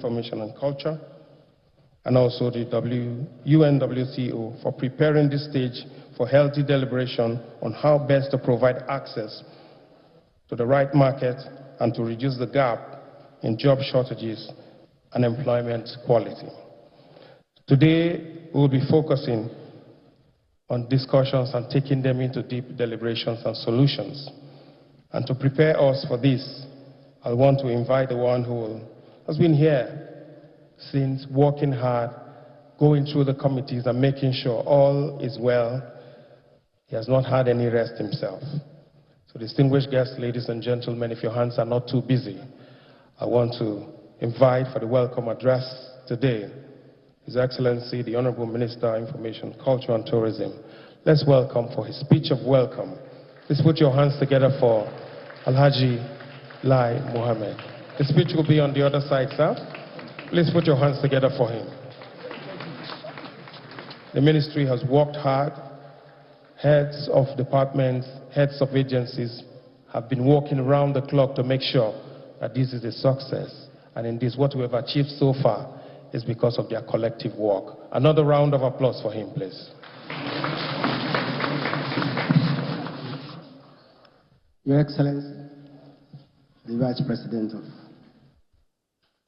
Information and Culture, and also the UNWTO for preparing this stage for healthy deliberation on how best to provide access to the right market and to reduce the gap in job shortages and employment quality. Today, we will be focusing on discussions and taking them into deep deliberations and solutions. And to prepare us for this, I want to invite the one who has been here since, working hard, going through the committees and making sure all is well. He has not had any rest himself. So distinguished guests, ladies and gentlemen, if your hands are not too busy, I want to invite for the welcome address today His Excellency, the Honorable Minister of Information, Culture and Tourism. Let's welcome for his speech of welcome. Please put your hands together for Alhaji Lai Mohammed. The speech will be on the other side, sir. Please put your hands together for him. The ministry has worked hard. Heads of departments, heads of agencies have been working around the clock to make sure that this is a success. And in this, what we have achieved so far is because of their collective work. Another round of applause for him, please. Your Excellency, the Vice President of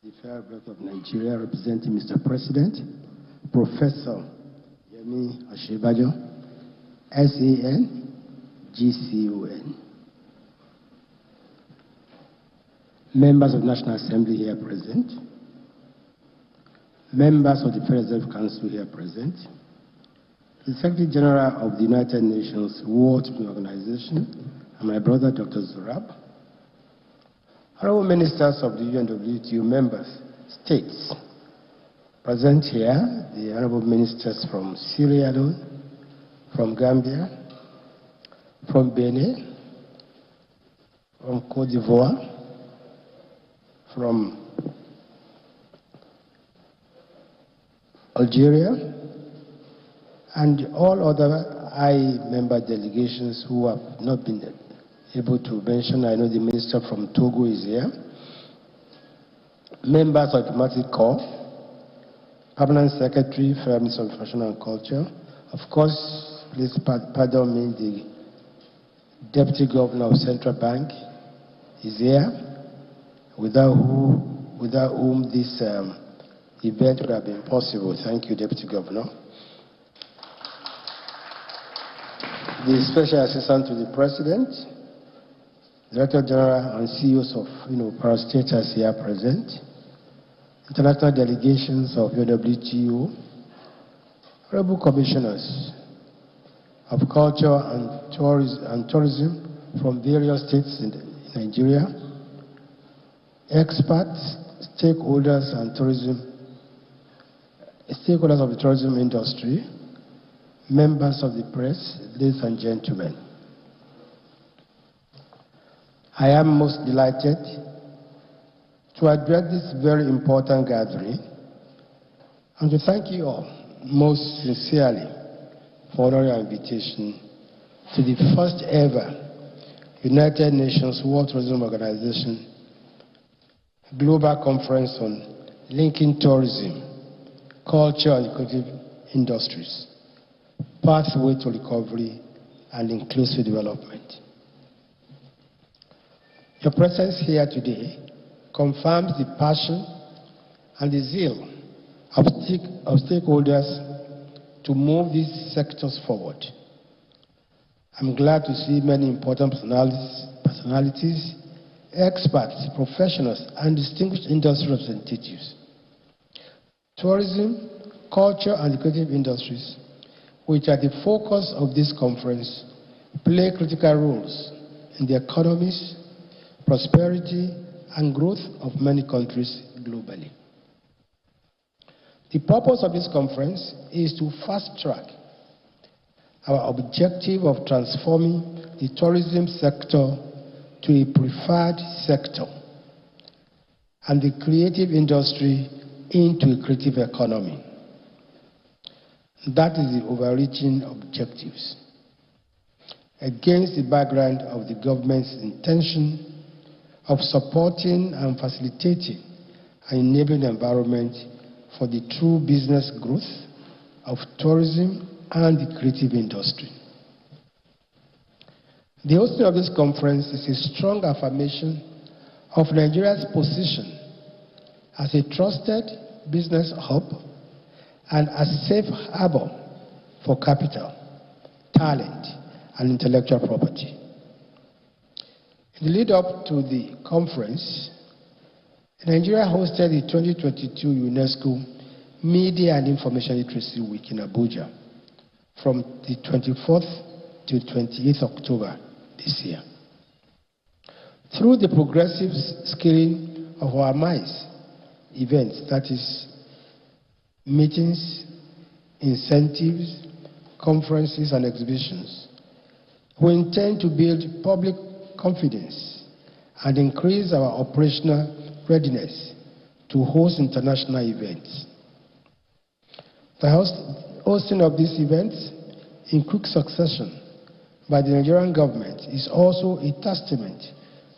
the Federal Republic of Nigeria, representing Mr. President, Professor Yemi Osinbajo, SAN, GCON. Members of the National Assembly here present, members of the Federal Reserve Council here present, the Secretary General of the United Nations World Tourism Organization, and my brother, Dr. Zurab, honorable ministers of the UNWTO members, states present here, the honorable ministers from Sierra Leone, from Gambia, from Benin, from Côte d'Ivoire, from Algeria, and all other high member delegations who have not been able to mention. I know the minister from Togo is here. Members of the Diplomatic Corps, Permanent Secretary, Federal Minister of Information and Culture. Of course, please pardon me, the Deputy Governor of Central Bank is here, without whom this event would have been possible. Thank you, Deputy Governor. The Special Assistant to the President, Director General and CEOs of parastatals here present, international delegations of UNWTO, honorable commissioners of culture and tourism from various states in Nigeria, experts, stakeholders of the tourism industry, members of the press, ladies and gentlemen. I am most delighted to address this very important gathering and to thank you all most sincerely for honoring our invitation to the first ever United Nations World Tourism Organization Global Conference on Linking Tourism, Culture and Creative Industries, Pathway to Recovery and Inclusive Development. Your presence here today confirms the passion and the zeal of stakeholders to move these sectors forward. I'm glad to see many important personalities, experts, professionals, and distinguished industry representatives. Tourism, culture, and the creative industries, which are the focus of this conference, play critical roles in the economies, prosperity, and growth of many countries globally. The purpose of this conference is to fast-track our objective of transforming the tourism sector to a preferred sector and the creative industry into a creative economy. That is the overreaching objectives. Against the background of the government's intention of supporting and facilitating and enabling environment for the true business growth of tourism and the creative industry. The hosting of this conference is a strong affirmation of Nigeria's position as a trusted business hub and a safe harbor for capital, talent, and intellectual property. In the lead up to the conference, Nigeria hosted the 2022 UNESCO Media and Information Literacy Week in Abuja from the 24th to 28th October this year. Through the progressive scaling of our MICE events, that is, meetings, incentives, conferences, and exhibitions, we intend to build public confidence and increase our operational readiness to host international events. The hosting of these events in quick succession by the Nigerian government is also a testament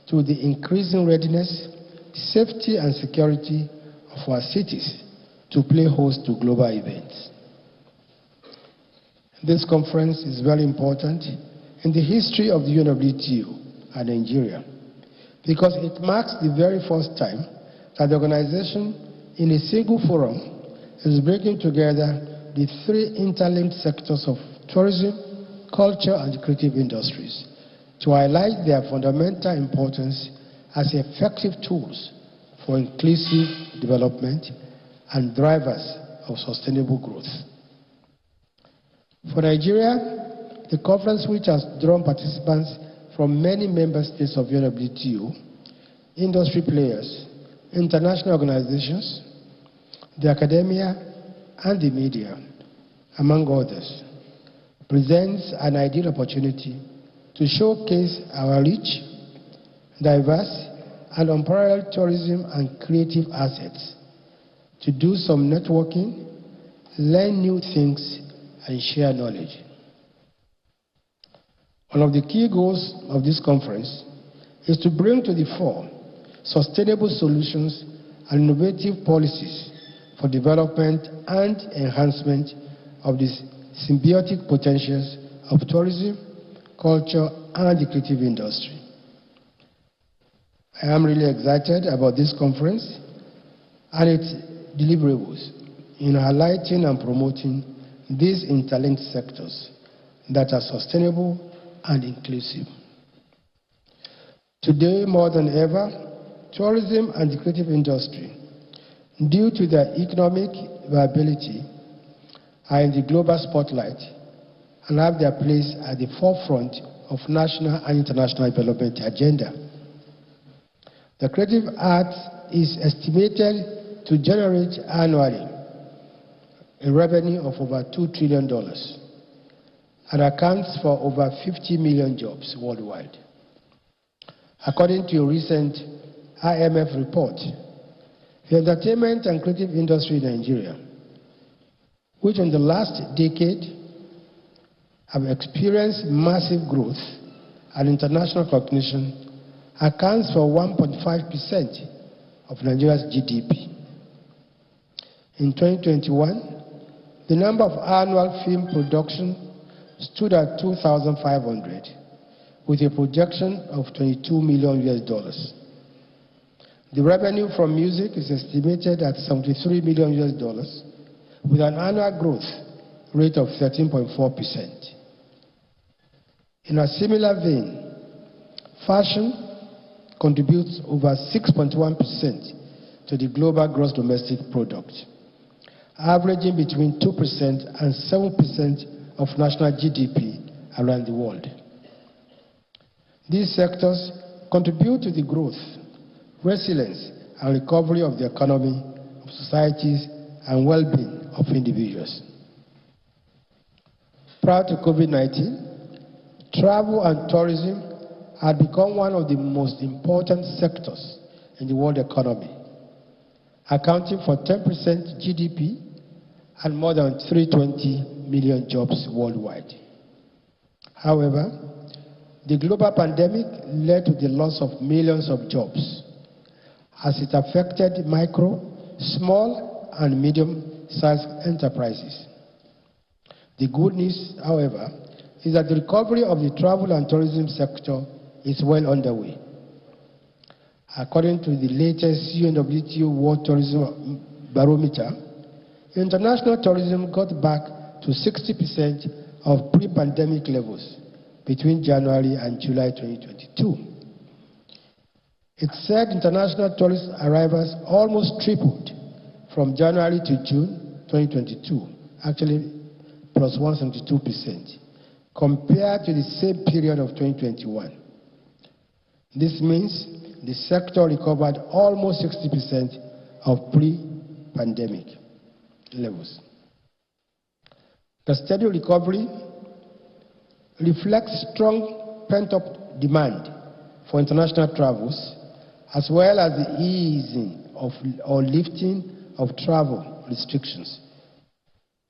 to the increasing readiness, safety, and security of our cities to play host to global events. This conference is very important in the history of the UNWTO and Nigeria because it marks the very first time that the organization in a single forum is bringing together the three interlinked sectors of tourism, culture, and creative industries to highlight their fundamental importance as effective tools for inclusive development and drivers of sustainable growth. For Nigeria, the conference, which has drawn participants from many member states of UNWTO, industry players, international organizations, the academia, and the media, among others, presents an ideal opportunity to showcase our rich, diverse, and unparalleled tourism and creative assets, to do some networking, learn new things, and share knowledge. One of the key goals of this conference is to bring to the fore sustainable solutions and innovative policies for development and enhancement of the symbiotic potentials of tourism, culture, and the creative industry. I am really excited about this conference and its deliverables in highlighting and promoting these interlinked sectors that are sustainable and inclusive. Today, more than ever, tourism and the creative industry, due to their economic viability, are in the global spotlight and have their place at the forefront of national and international development agenda. The creative arts is estimated to generate annually a revenue of over $2 trillion and accounts for over 50 million jobs worldwide. According to a recent IMF report, the entertainment and creative industry in Nigeria, which in the last decade have experienced massive growth and international recognition, accounts for 1.5% of Nigeria's GDP. In 2021, the number of annual film production stood at 2,500, with a projection of $22 million. The revenue from music is estimated at $73 million, with an annual growth rate of 13.4%. In a similar vein, fashion contributes over 6.1% to the global gross domestic product, averaging between 2% and 7% of national GDP around the world. These sectors contribute to the growth, resilience, and recovery of the economy, of societies, and well-being of individuals. Prior to COVID-19, travel and tourism had become one of the most important sectors in the world economy, accounting for 10% GDP and more than 320 million jobs worldwide. However, the global pandemic led to the loss of millions of jobs, as it affected micro, small, and medium-sized enterprises. The good news, however, is that the recovery of the travel and tourism sector is well underway. According to the latest UNWTO World Tourism Barometer, international tourism got back to 60% of pre-pandemic levels between January and July 2022. It said international tourist arrivals almost tripled from January to June 2022, actually plus 172%, compared to the same period of 2021. This means the sector recovered almost 60% of pre-pandemic levels. The steady recovery reflects strong pent-up demand for international travels, as well as the easing of or lifting of travel restrictions.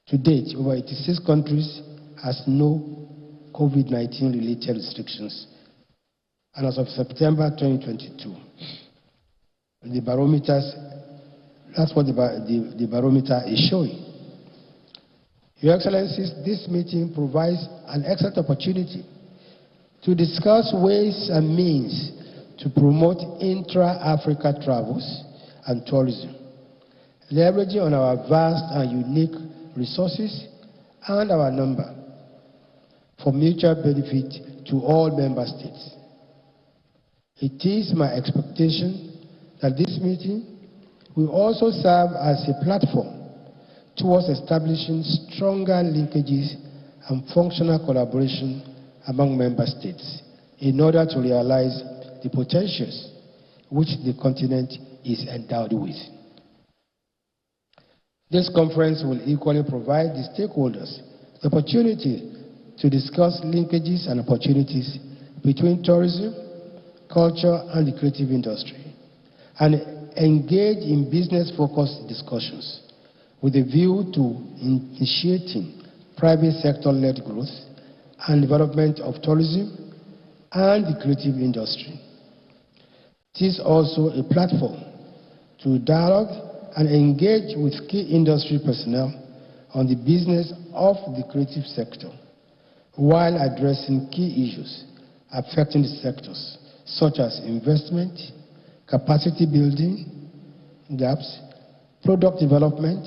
To date, over 86 countries has no COVID-19 related restrictions. And as of September 2022, the barometers, that's what the barometer is showing. Your Excellencies, this meeting provides an excellent opportunity to discuss ways and means to promote intra-Africa travels and tourism, leveraging on our vast and unique resources and our number for mutual benefit to all member states. It is my expectation that this meeting will also serve as a platform towards establishing stronger linkages and functional collaboration among member states in order to realize the potentials which the continent is endowed with. This conference will equally provide the stakeholders the opportunity to discuss linkages and opportunities between tourism, culture, and the creative industry, and engage in business-focused discussions with a view to initiating private sector-led growth and development of tourism and the creative industry. It is also a platform to dialogue and engage with key industry personnel on the business of the creative sector, while addressing key issues affecting the sectors, such as investment, capacity building gaps, product development,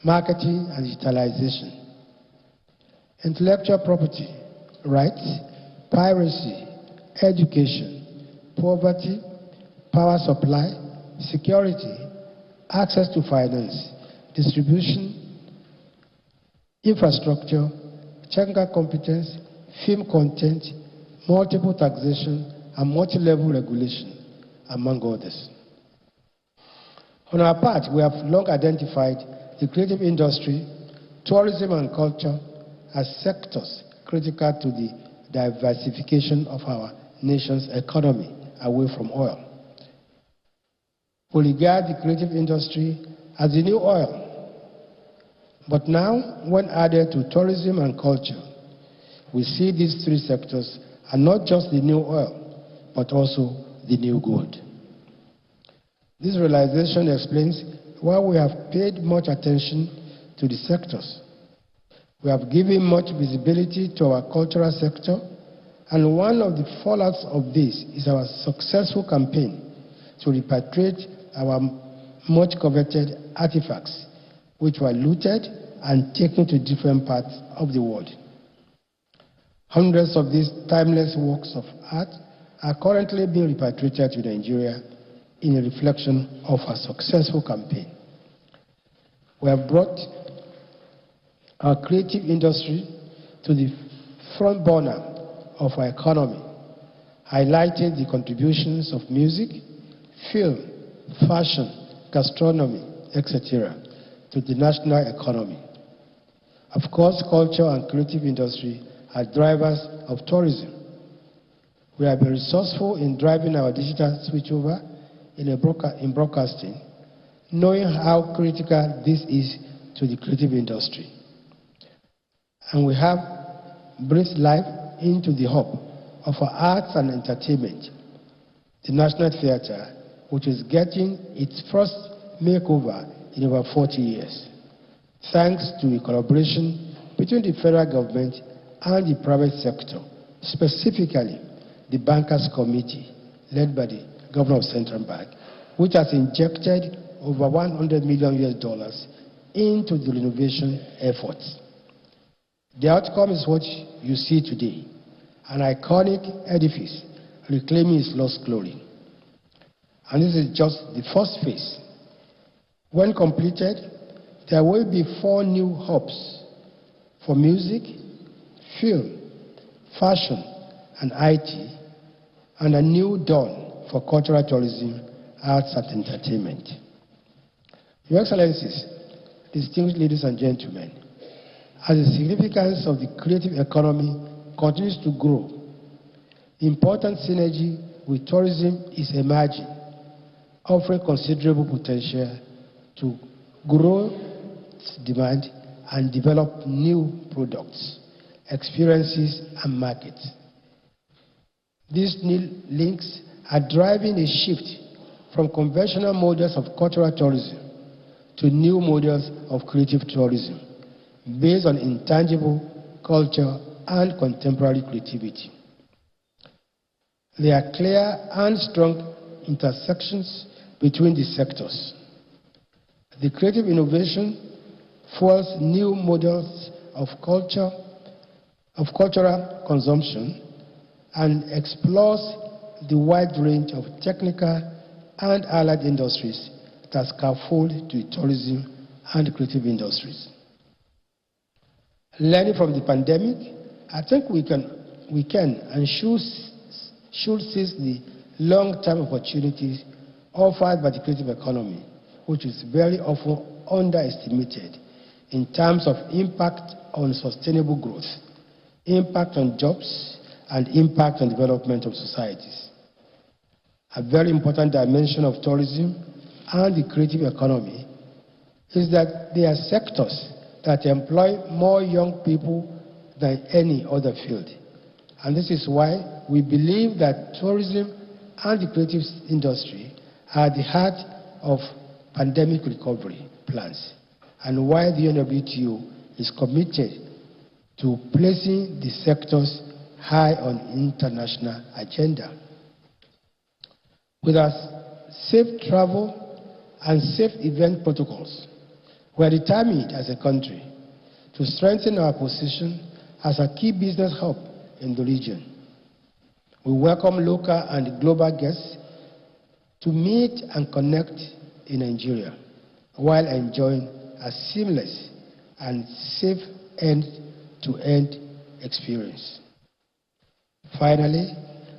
marketing and digitalization, intellectual property rights, piracy, education, poverty, power supply, security, access to finance, distribution, infrastructure, technical competence, film content, multiple taxation, and multi-level regulation, among others. On our part, we have long identified the creative industry, tourism, and culture as sectors critical to the diversification of our nation's economy away from oil. We regard the creative industry as the new oil. But now, when added to tourism and culture, we see these three sectors are not just the new oil, but also the new gold. This realization explains why we have paid much attention to the sectors. We have given much visibility to our cultural sector, and one of the fallouts of this is our successful campaign to repatriate our much coveted artifacts, which were looted and taken to different parts of the world. Hundreds of these timeless works of art are currently being repatriated to Nigeria in a reflection of our successful campaign. We have brought our creative industry to the front burner of our economy, highlighting the contributions of music, film, fashion, gastronomy, etc., to the national economy. Of course, culture and creative industry are drivers of tourism. We have been resourceful in driving our digital switchover in broadcasting, knowing how critical this is to the creative industry. And we have breathed life into the hub of our arts and entertainment, the National Theatre, which is getting its first makeover in over 40 years, thanks to a collaboration between the federal government and the private sector, specifically the Bankers Committee, led by the Governor of Central Bank, which has injected over $100 million into the renovation efforts. The outcome is what you see today, an iconic edifice reclaiming its lost glory. And this is just the first phase. When completed, there will be 4 new hubs for music, film, fashion, and IT, and a new dawn for cultural tourism, arts, and entertainment. Your Excellencies, distinguished ladies and gentlemen, as the significance of the creative economy continues to grow, important synergy with tourism is emerging, offering considerable potential to grow demand and develop new products, experiences, and markets. These new links are driving a shift from conventional models of cultural tourism to new models of creative tourism based on intangible culture and contemporary creativity. There are clear and strong intersections between the sectors. The creative innovation fuels new models of cultural consumption and explores the wide range of technical and allied industries that scaffold to tourism and creative industries. Learning from the pandemic, I think we can and should seize the long-term opportunities offered by the creative economy, which is very often underestimated in terms of impact on sustainable growth, impact on jobs, and impact on development of societies. A very important dimension of tourism and the creative economy is that they are sectors that employ more young people than any other field. And this is why we believe that tourism and the creative industry are at the heart of pandemic recovery plans, and why the UNWTO is committed to placing the sectors high on the international agenda. With our safe travel and safe event protocols, we are determined as a country to strengthen our position as a key business hub in the region. We welcome local and global guests to meet and connect in Nigeria while enjoying a seamless and safe end-to-end experience. Finally,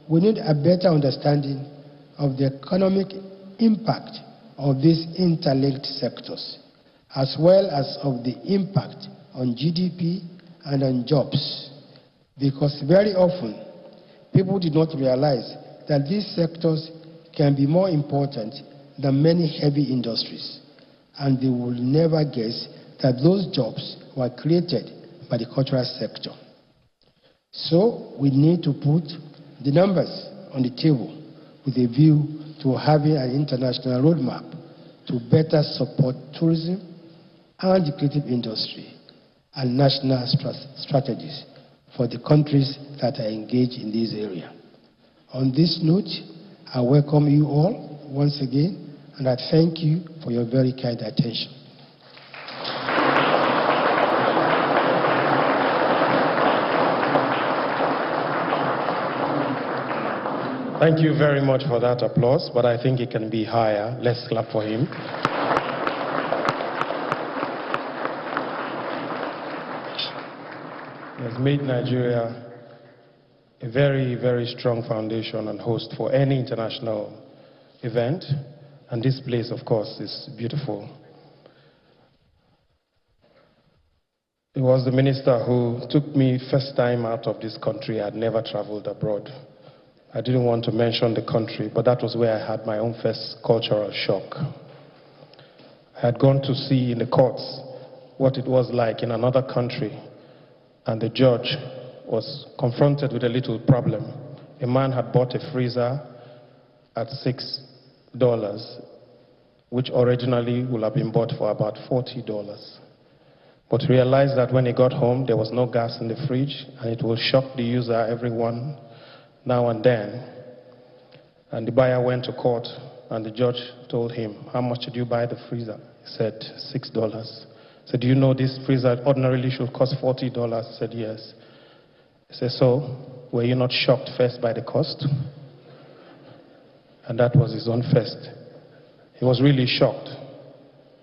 we need a better understanding of the economic impact of these interlinked sectors, as well as of the impact on GDP and on jobs, because very often people do not realize that these sectors can be more important than many heavy industries, and they will never guess that those jobs were created by the cultural sector. So we need to put the numbers on the table with a view to having an international roadmap to better support tourism and the creative industry and national strategies for the countries that are engaged in this area. On this note, I welcome you all once again, and I thank you for your very kind attention. Thank you very much for that applause, but I think it can be higher. Let's clap for him. He has made Nigeria a very, very strong foundation and host for any international event, and this place, of course, is beautiful. It was the minister who took me first time out of this country. I had never traveled abroad. I didn't want to mention the country, but that was where I had my own first cultural shock. I had gone to see in the courts what it was like in another country, and the judge was confronted with a little problem. A man had bought a freezer at 6 which originally would have been bought for about $40. But realized that when he got home, there was no gas in the fridge, and it will shock the user everyone now and then. And the buyer went to court, and the judge told him, "How much did you buy the freezer?" He said, $6. He said, "Do you know this freezer ordinarily should cost $40? He said, "Yes." He said, "So, were you not shocked first by the cost?" And that was his own first. He was really shocked.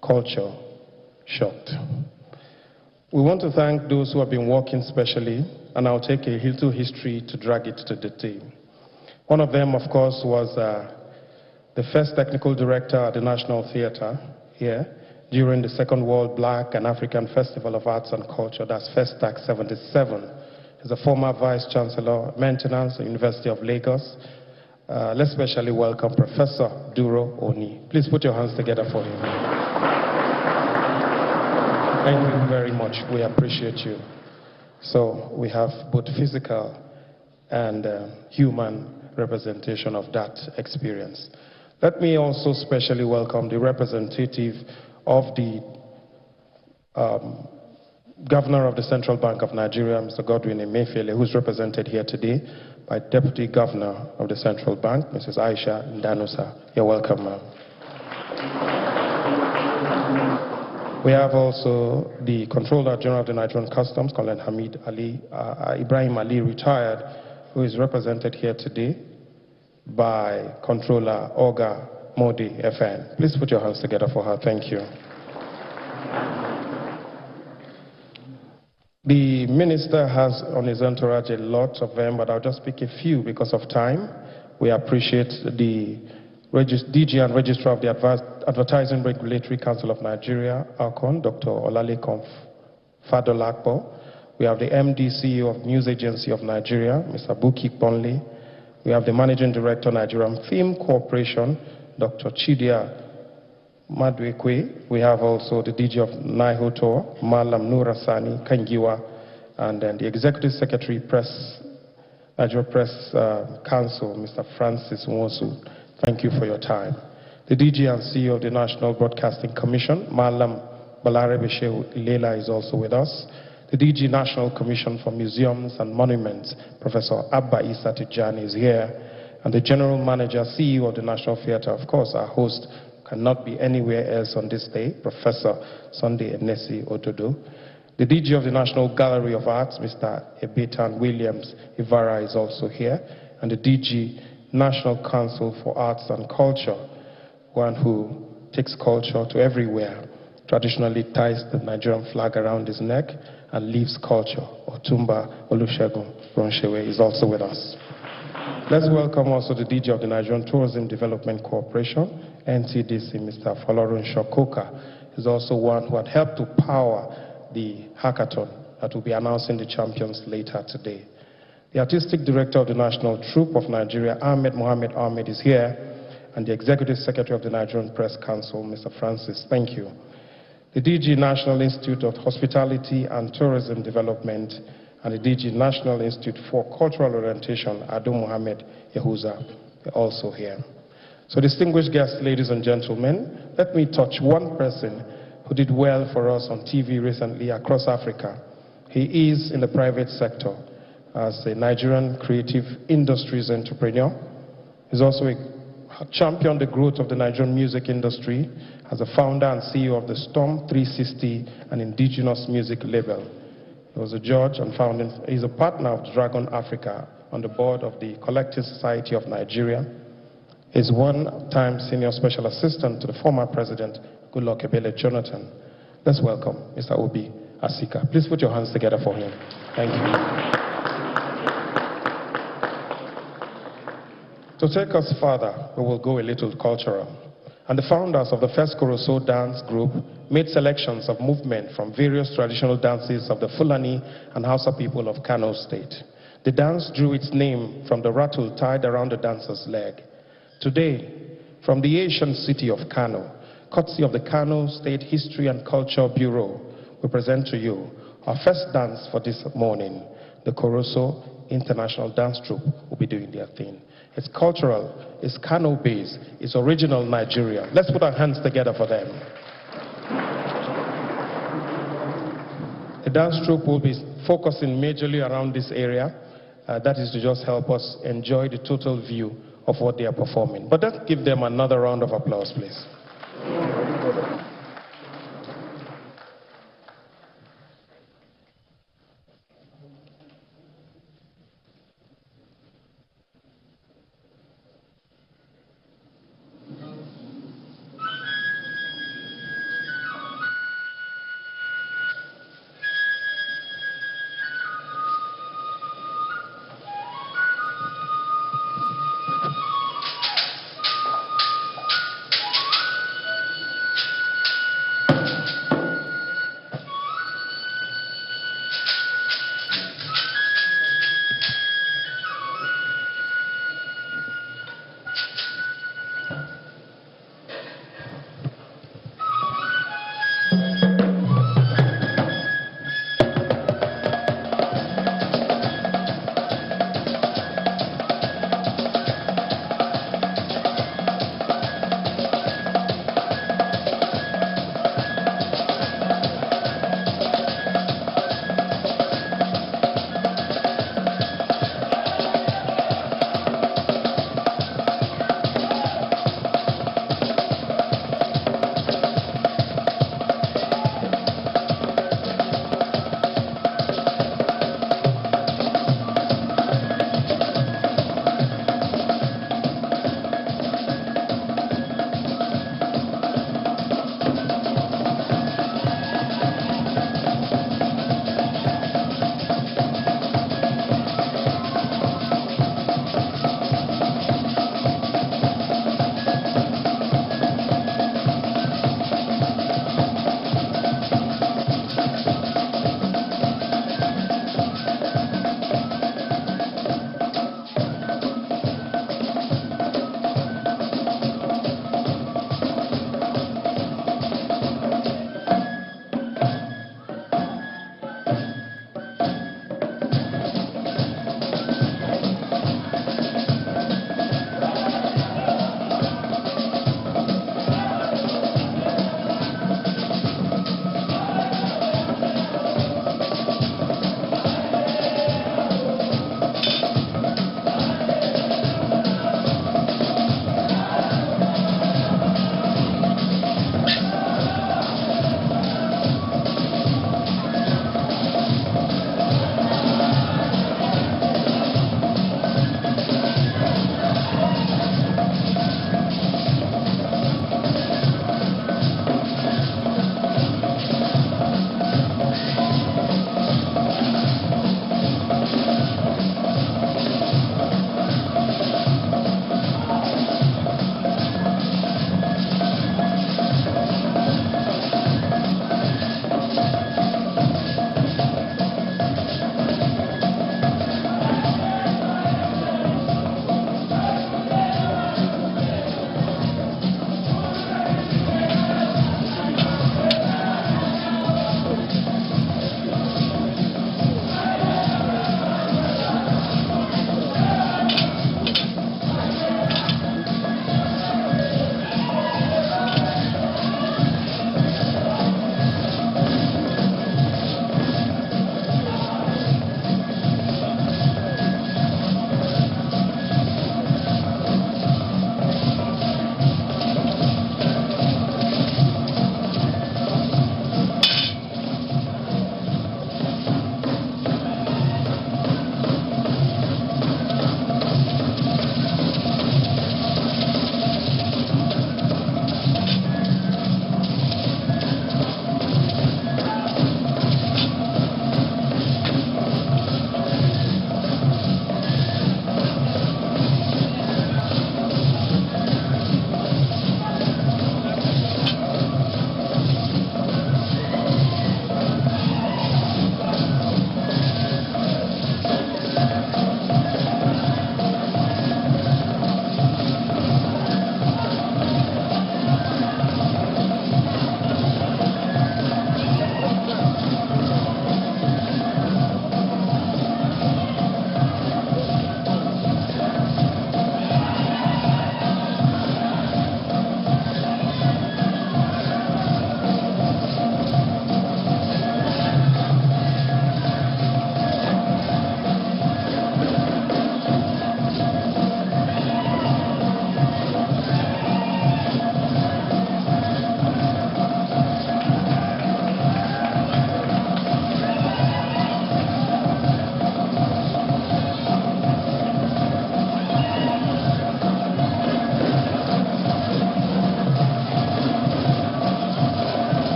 Culture shocked. We want to thank those who have been working specially, and I'll take a little history to drag it to detail. One of them, of course, was the first technical director at the National Theatre here during the Second World Black and African Festival of Arts and Culture, that's FESTAC 77. He's a former Vice Chancellor of Maintenance at the University of Lagos. Let's specially welcome Professor Duro Oni. Please put your hands together for him. Thank you very much. We appreciate you. So we have both physical and human representation of that experience. Let me also specially welcome the representative of the Governor of the Central Bank of Nigeria, Mr. Godwin Emefiele, who's represented here today by Deputy Governor of the Central Bank, Mrs. Aisha Ndanusa. You're welcome, ma'am. We have also the Controller General of the Nigerian Customs, Colonel Hamid Ali, Ibrahim Ali, retired, who is represented here today by Controller Olga Modi FN. Please put your hands together for her. Thank you. The minister has on his entourage a lot of them, but I'll just pick a few because of time. We appreciate the DG and Registrar of the Advertising Regulatory Council of Nigeria, ARCON, Dr. Olalekan Fadolakpo. We have the MD CEO of News Agency of Nigeria, Mr. Buki Bonle. We have the Managing Director, Nigerian Film Corporation, Dr. Chidia Madwekwe. We have also the DG of UNWTO, Malam Nurasani Kangiwa, and then the Executive Secretary, Nigeria Press Council, Mr. Francis Nwosu. Thank you for your time. The DG and CEO of the National Broadcasting Commission, Malam Balarebe Shehu Ilela, is also with us. The DG National Commission for Museums and Monuments, Professor Abba Issa Tijani, is here. And the General Manager, CEO of the National Theatre, of course, our host, cannot be anywhere else on this day, Professor Sunday Enesi Ododo. The DG of the National Gallery of Arts, Mr. Ebetan Williams Ivara, is also here. And the DG National Council for Arts and Culture, one who takes culture to everywhere, traditionally ties the Nigerian flag around his neck and leaves culture. Otumba Olusegun Ronshewe is also with us. Let's welcome also the DG of the Nigerian Tourism Development Corporation, NTDC, Mr. Folorunsho Shokoka, is also one who had helped to power the hackathon that will be announcing the champions later today. The Artistic Director of the National Troupe of Nigeria, Ahmed Mohamed Ahmed, is here, and the Executive Secretary of the Nigerian Press Council, Mr. Francis. Thank you. The DG National Institute of Hospitality and Tourism Development and the DG National Institute for Cultural Orientation, Ado Mohamed Yehuza, are also here. So distinguished guests, ladies and gentlemen, let me touch one person who did well for us on TV recently across Africa. He is in the private sector as a Nigerian creative industries entrepreneur. He's also championed the growth of the Nigerian music industry as a founder and CEO of the Storm 360, an indigenous music label. He was a judge and he's a partner of Dragon Africa on the board of the Collective Society of Nigeria. He's one-time senior special assistant to the former president, Goodluck Ebele Jonathan. Let's welcome Mr. Obi Asika. Please put your hands together for him. Thank you. To take us further, we will go a little cultural. And the founders of the first Koroso dance group made selections of movement from various traditional dances of the Fulani and Hausa people of Kano State. The dance drew its name from the rattle tied around the dancer's leg. Today, from the ancient city of Kano, courtesy of the Kano State History and Culture Bureau, we present to you our first dance for this morning. The Koroso International Dance Troupe will be doing their thing. It's cultural, it's Kano-based, it's original Nigeria. Let's put our hands together for them. The dance troupe will be focusing majorly around this area. That is to just help us enjoy the total view of what they are performing. But let's give them another round of applause, please.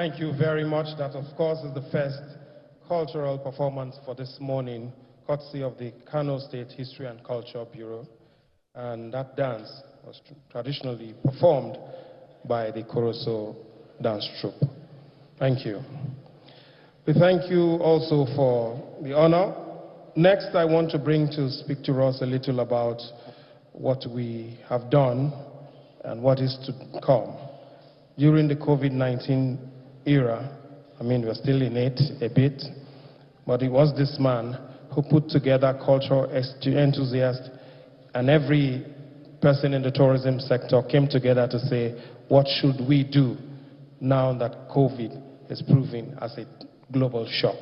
Thank you very much. That, of course, is the first cultural performance for this morning, courtesy of the Kano State History and Culture Bureau. And that dance was traditionally performed by the Koroso dance troupe. Thank you. We thank you also for the honor. Next, I want to bring to speak to us a little about what we have done and what is to come. During the COVID-19 era, I mean, we're still in it a bit, but it was this man who put together cultural enthusiasts, and every person in the tourism sector came together to say, what should we do now that COVID is proving as a global shock?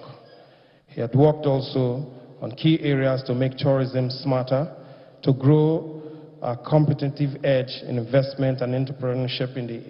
He had worked also on key areas to make tourism smarter, to grow a competitive edge in investment and entrepreneurship in the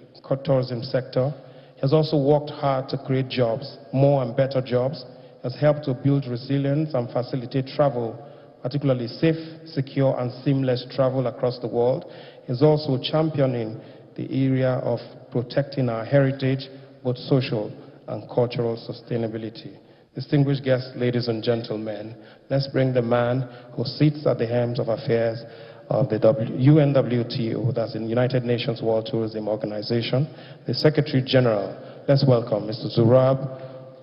tourism sector. He has also worked hard to create jobs, more and better jobs, has helped to build resilience and facilitate travel, particularly safe, secure, and seamless travel across the world. He is also championing the area of protecting our heritage, both social and cultural sustainability. Distinguished guests, ladies and gentlemen, let's bring the man who sits at the helm of affairs of the UNWTO, that's the United Nations World Tourism Organization, the Secretary General. Let's welcome Mr. Zurab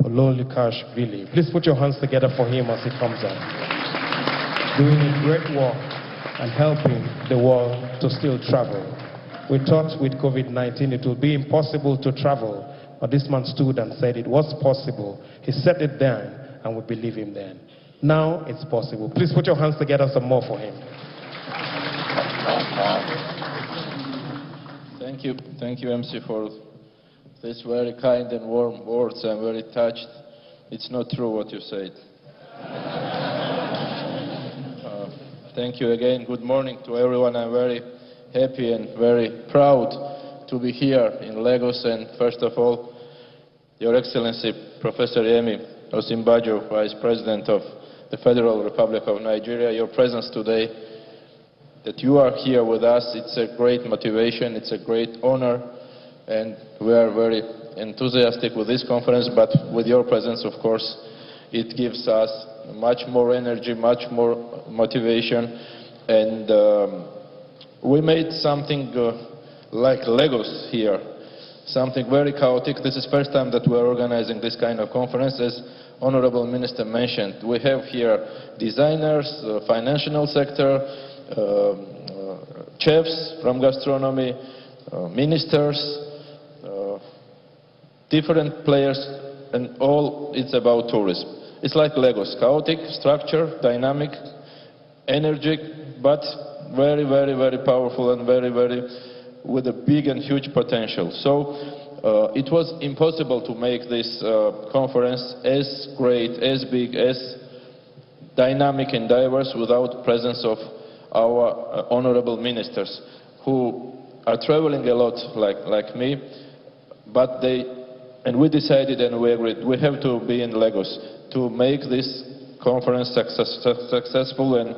Ololukashvili. Please put your hands together for him as he comes out. Doing a great work and helping the world to still travel. We thought with COVID-19 it would be impossible to travel, but this man stood and said it was possible. He said it then, and we believe him then. Now it's possible. Please put your hands together some more for him. Thank you, MC, for this very kind and warm words. I'm very touched. It's not true what you said. Thank you again. Good morning to everyone. I'm very happy and very proud to be here in Lagos. And first of all, Your Excellency, Professor Yemi Osinbajo, Vice President of the Federal Republic of Nigeria, your presence today, that you are here with us, it's a great motivation, it's a great honor, and we are very enthusiastic with this conference, but with your presence, of course, it gives us much more energy, much more motivation, and we made something like Lagos here, something very chaotic. This is the first time that we are organizing this kind of conference. As Honorable Minister mentioned, we have here designers, financial sector, chefs from gastronomy, ministers, different players, and all it's about tourism. It's like Lagos, chaotic, structure, dynamic, energetic, but very, very, very powerful and very, very with a big and huge potential. So it was impossible to make this conference as great, as big, as dynamic and diverse without presence of our honorable ministers, who are traveling a lot like me, but and we decided and we agreed, we have to be in Lagos to make this conference successful, and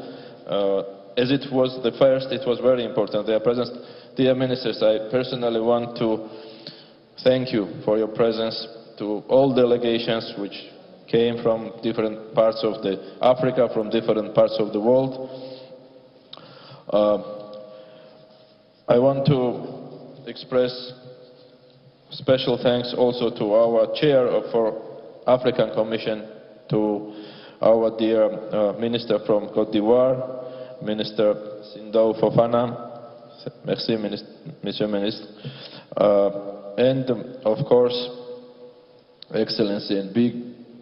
as it was the first, it was very important. Their presence, dear ministers, I personally want to thank you for your presence, to all delegations which came from different parts of Africa, from different parts of the world. I want to express special thanks also to our chair for African Commission, to our dear minister from Côte d'Ivoire, Minister Sindou Fofana. Merci, Monsieur Ministre. And of course, Excellency and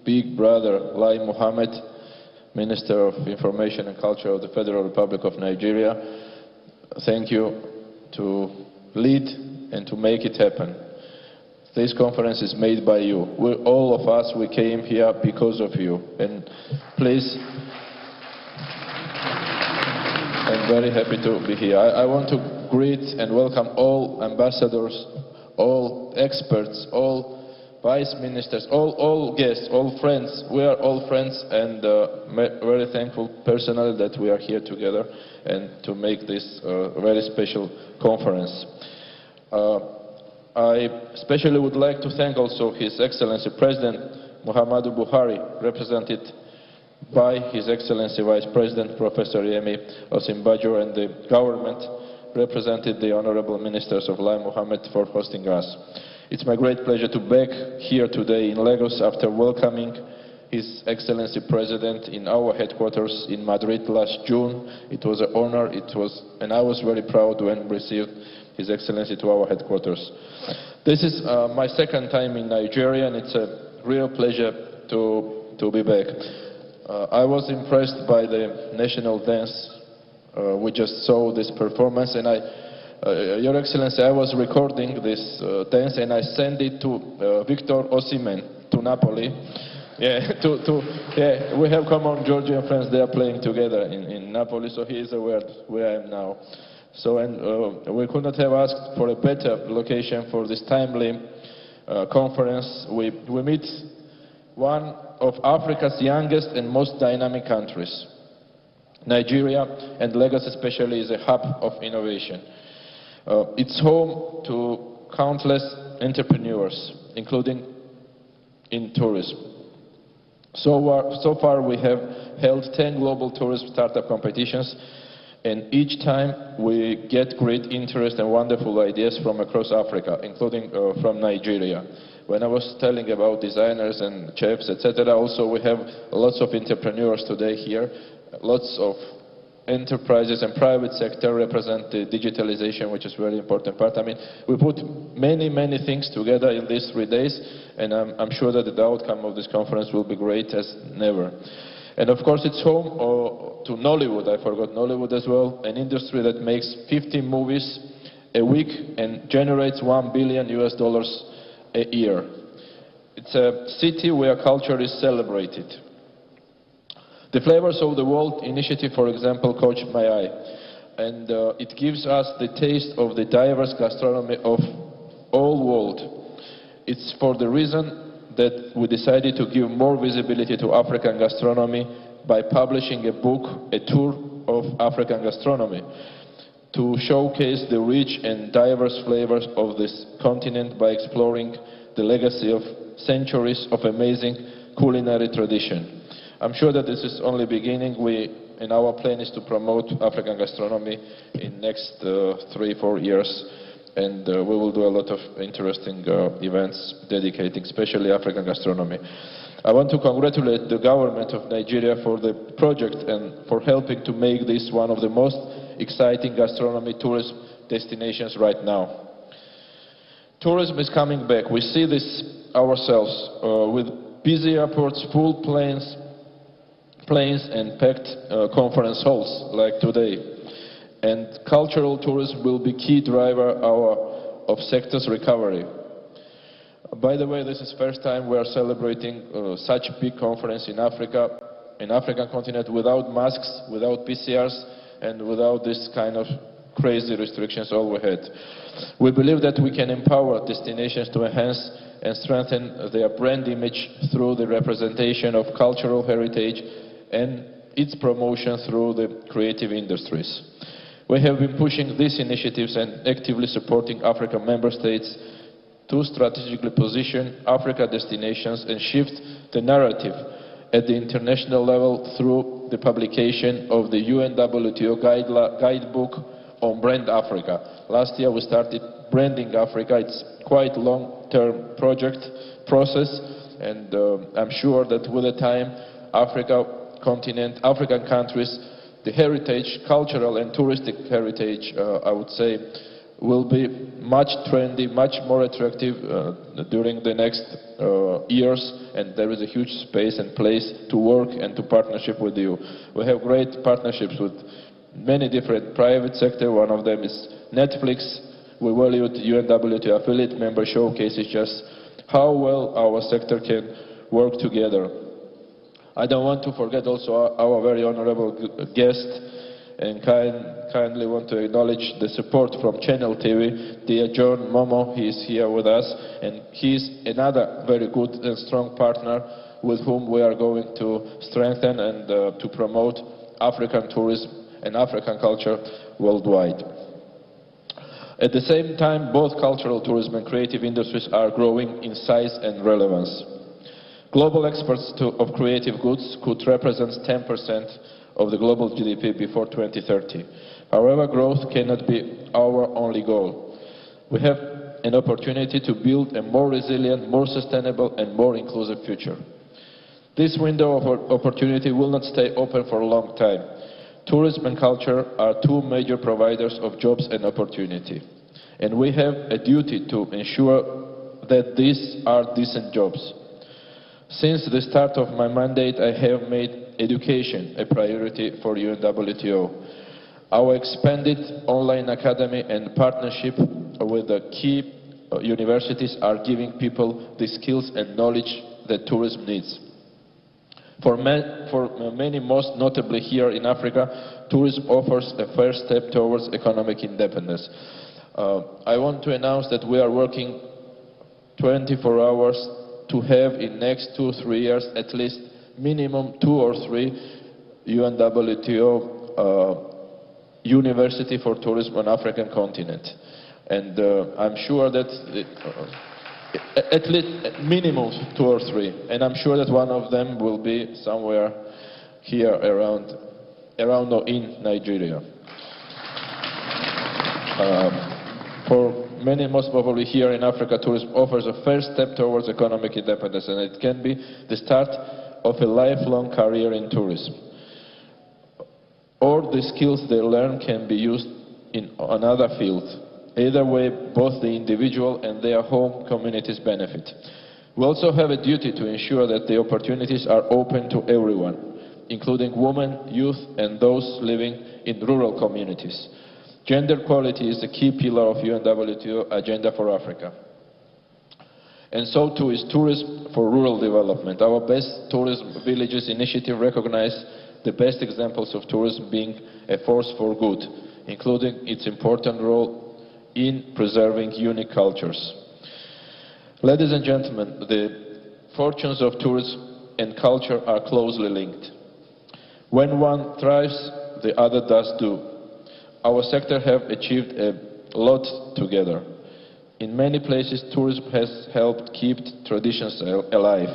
big brother Lai Mohammed, Minister of Information and Culture of the Federal Republic of Nigeria. Thank you to lead and to make it happen. This conference is made by you. All of us, we came here because of you. And please, I'm very happy to be here. I want to greet and welcome all ambassadors, all experts, all vice ministers, all guests, all friends. We are all friends, and very thankful personally that we are here together and to make this very special conference. I especially would like to thank also His Excellency President Muhammadu Buhari, represented by His Excellency Vice President Professor Yemi Osinbajo, and the government, represented the Honorable Ministers of Lai Mohammed, for hosting us. It's my great pleasure to be back here today in Lagos after welcoming His Excellency President in our headquarters in Madrid last June. It was an honor, and I was very proud when received His Excellency to our headquarters. This is my second time in Nigeria, and it's a real pleasure to be back. I was impressed by the national dance. We just saw this performance, and Your Excellency, I was recording this dance, and I sent it to Victor Osimhen, to Napoli. Yeah, we have common Georgian friends. They are playing together in Napoli, so he is aware where I am now. So, and we could not have asked for a better location for this timely conference. We meet one of Africa's youngest and most dynamic countries. Nigeria, and Lagos especially, is a hub of innovation. It's home to countless entrepreneurs, including in tourism. So far we have held 10 global tourism startup competitions, and each time we get great interest and wonderful ideas from across Africa, including from Nigeria. When I was telling about designers and chefs, etc., also we have lots of entrepreneurs today here, lots of enterprises and private sector represent the digitalization, which is a very important part. I mean, we put many things together in these 3 days, and I'm sure that the outcome of this conference will be great as never. And of course, it's home to Nollywood. I forgot Nollywood as well, an industry that makes 50 movies a week and generates $1 billion a year. It's a city where culture is celebrated. The Flavors of the World initiative, for example, caught my eye, and it gives us the taste of the diverse gastronomy of all world. It's for the reason that we decided to give more visibility to African gastronomy by publishing a book, A Tour of African Gastronomy, to showcase the rich and diverse flavors of this continent by exploring the legacy of centuries of amazing culinary tradition. I'm sure that this is only beginning. And our plan is to promote African gastronomy in next 3-4 years, and we will do a lot of interesting events dedicating especially African gastronomy. I want to congratulate the government of Nigeria for the project and for helping to make this one of the most exciting gastronomy tourism destinations right now. Tourism is coming back. We see this ourselves with busy airports, full planes and packed conference halls like today. And cultural tourism will be key driver of sector's recovery. By the way, this is first time we are celebrating such big conference in Africa, in African continent, without masks, without PCRs, and without this kind of crazy restrictions all we had. We believe that we can empower destinations to enhance and strengthen their brand image through the representation of cultural heritage and its promotion through the creative industries. We have been pushing these initiatives and actively supporting African member states to strategically position Africa destinations and shift the narrative at the international level through the publication of the UNWTO guidebook on Brand Africa. Last year we started Branding Africa. It's quite a long-term process, and I'm sure that with the time, African countries, the heritage, cultural and touristic heritage, I would say, will be much trendy, much more attractive during the next years, and there is a huge space and place to work and to partnership with you. We have great partnerships with many different private sector. One of them is Netflix. We valued UNWTO affiliate member showcases just how well our sector can work together. I don't want to forget also our very honorable guest, and kindly want to acknowledge the support from Channel TV. Dear John Momo, he is here with us, and he is another very good and strong partner with whom we are going to strengthen and to promote African tourism and African culture worldwide. At the same time, both cultural tourism and creative industries are growing in size and relevance. Global exports of creative goods could represent 10% of the global GDP before 2030. However, growth cannot be our only goal. We have an opportunity to build a more resilient, more sustainable and more inclusive future. This window of opportunity will not stay open for a long time. Tourism and culture are two major providers of jobs and opportunity. And we have a duty to ensure that these are decent jobs. Since the start of my mandate, I have made education a priority for UNWTO. Our expanded online academy and partnership with the key universities are giving people the skills and knowledge that tourism needs. For many, most notably here in Africa, tourism offers a first step towards economic independence. I want to announce that we are working 24 hours to have in next 2-3 years at least minimum 2 or 3 UNWTO university for tourism on African continent. And I'm sure that at least minimum 2 or 3, and I'm sure that one of them will be somewhere here around or in Nigeria. For many, most probably here in Africa, tourism offers a first step towards economic independence, and it can be the start of a lifelong career in tourism. Or the skills they learn can be used in another field. Either way, both the individual and their home communities benefit. We also have a duty to ensure that the opportunities are open to everyone, including women, youth, and those living in rural communities. Gender equality is the key pillar of UNWTO agenda for Africa. And so too is tourism for rural development. Our Best Tourism Villages initiative recognizes the best examples of tourism being a force for good, including its important role in preserving unique cultures. Ladies and gentlemen, the fortunes of tourism and culture are closely linked. When one thrives, the other does too. Our sector have achieved a lot together. In many places, tourism has helped keep traditions alive.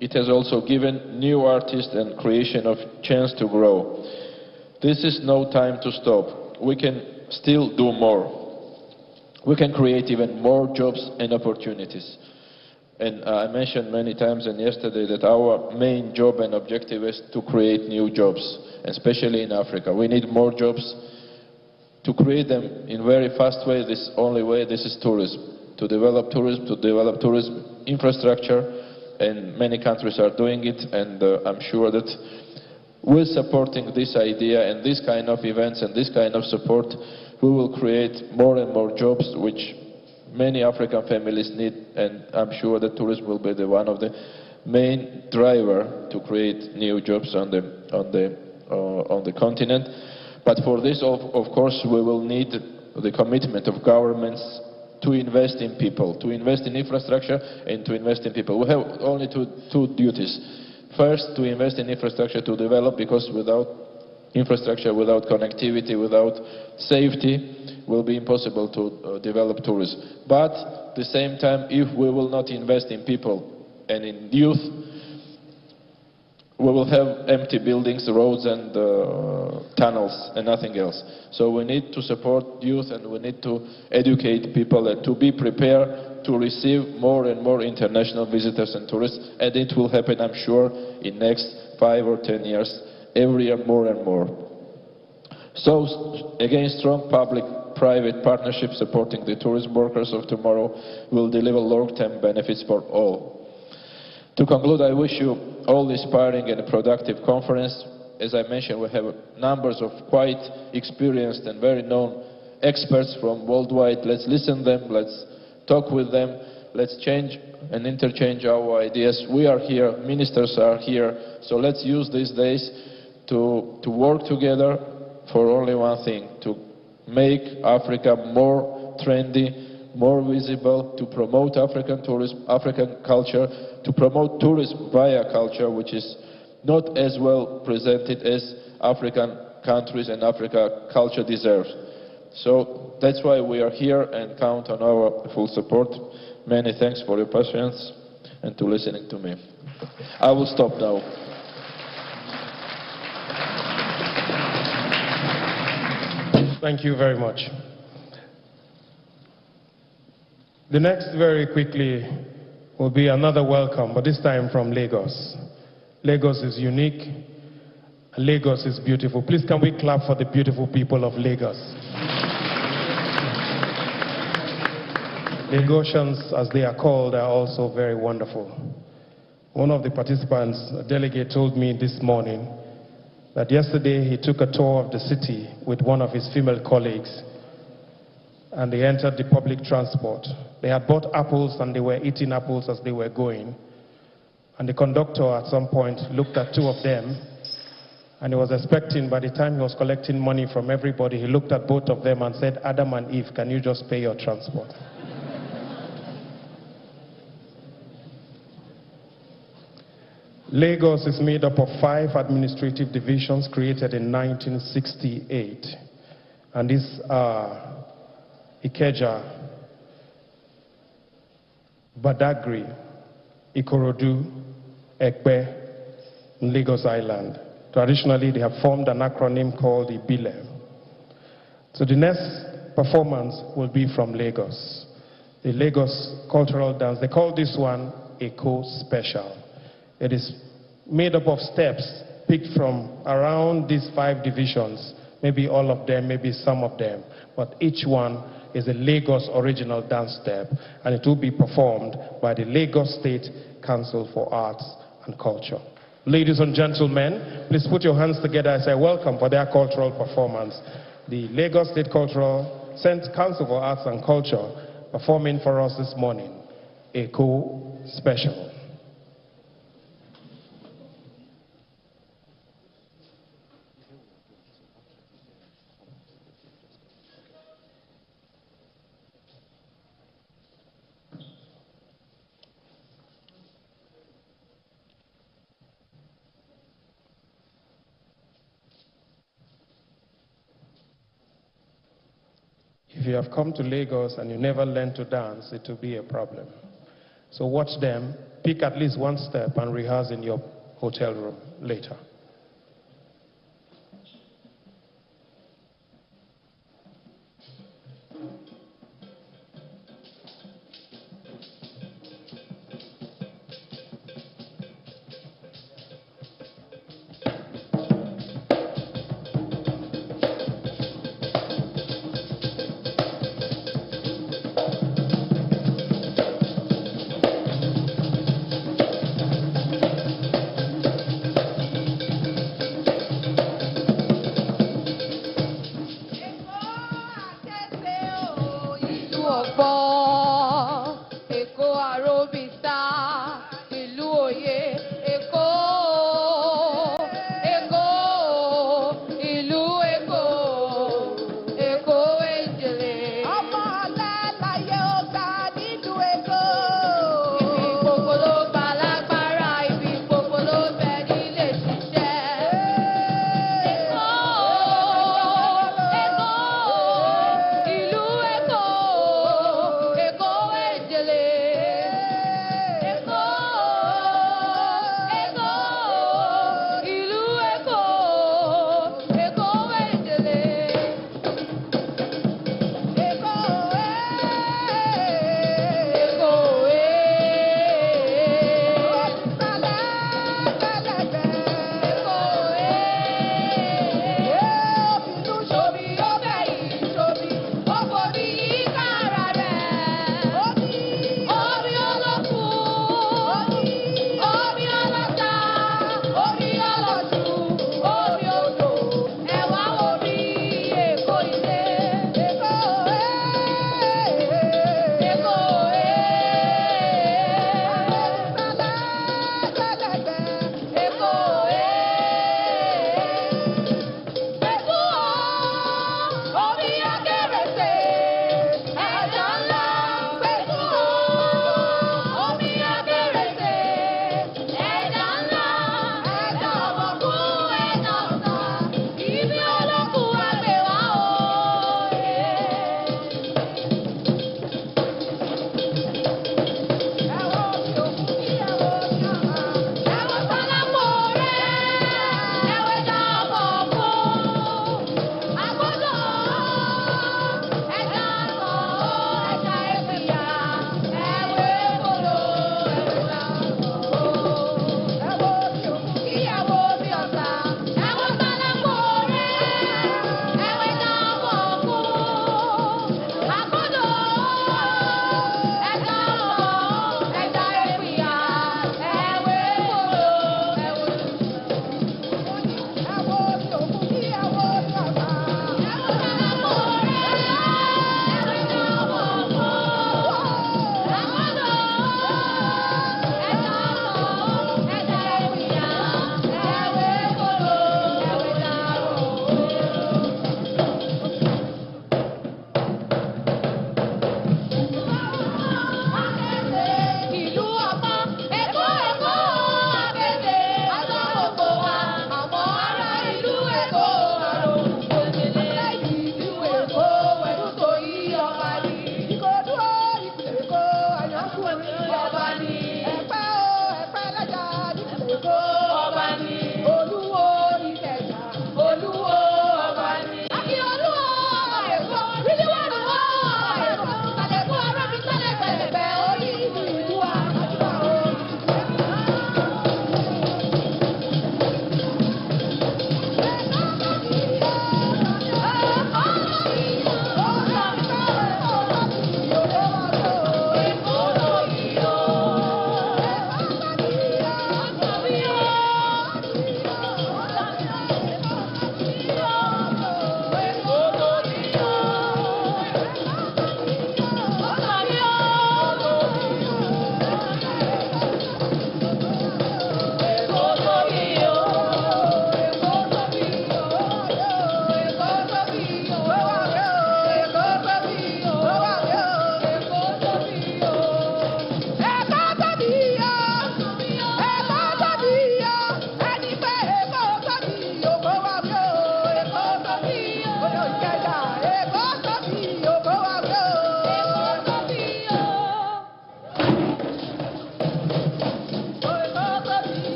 It has also given new artists and creation of chance to grow. This is no time to stop. We can still do more. We can create even more jobs and opportunities. And I mentioned many times and yesterday that our main job and objective is to create new jobs, especially in Africa. We need more jobs. To create them in a very fast way, this only way, this is tourism. To develop tourism infrastructure, and many countries are doing it, and I'm sure that with supporting this idea and this kind of events and this kind of support, we will create more and more jobs which many African families need, and I'm sure that tourism will be one of the main driver to create new jobs on the continent. But for this, of course, we will need the commitment of governments to invest in people, to invest in infrastructure and to invest in people. We have only two duties. First, to invest in infrastructure to develop, because without infrastructure, without connectivity, without safety, it will be impossible to develop tourism. But at the same time, if we will not invest in people and in youth, we will have empty buildings, roads and tunnels and nothing else. So we need to support youth, and we need to educate people and to be prepared to receive more and more international visitors and tourists, and it will happen, I'm sure, in next 5 or 10 years, every year more and more. So again, strong public-private partnership supporting the tourism workers of tomorrow will deliver long-term benefits for all. To conclude, I wish you all inspiring and productive conference. As I mentioned, we have numbers of quite experienced and very known experts from worldwide. Let's listen to them, let's talk with them, let's change and interchange our ideas. We are here, ministers are here, so let's use these days to work together for only one thing, to make Africa more trendy, more visible, to promote African tourism, African culture, to promote tourism via culture, which is not as well presented as African countries and Africa culture deserves. So that's why we are here and count on our full support. Many thanks for your patience and to listening to me. I will stop now. Thank you very much. The next, very quickly, will be another welcome, but this time from Lagos. Lagos is unique. Lagos is beautiful. Please, can we clap for the beautiful people of Lagos? Lagosians, as they are called, are also very wonderful. One of the participants, a delegate, told me this morning that yesterday he took a tour of the city with one of his female colleagues, and they entered the public transport. They had bought apples and they were eating apples as they were going. And the conductor at some point looked at two of them, and he was expecting, by the time he was collecting money from everybody, he looked at both of them and said, Adam and Eve, can you just pay your transport? Lagos is made up of 5 administrative divisions created in 1968. And these are Ikeja, Badagry, Ikorodu, Ekpe, and Lagos Island. Traditionally, they have formed an acronym called IBILE. So the next performance will be from Lagos. The Lagos cultural dance, they call this one Eko Special. It is made up of steps picked from around these 5 divisions, maybe all of them, maybe some of them, but each one is a Lagos original dance step, and it will be performed by the Lagos State Council for Arts and Culture. Ladies and gentlemen, please put your hands together as I welcome for their cultural performance the Lagos State Council for Arts and Culture performing for us this morning, Eko Special. If you have come to Lagos and you never learned to dance, it will be a problem. So watch them, pick at least one step and rehearse in your hotel room later.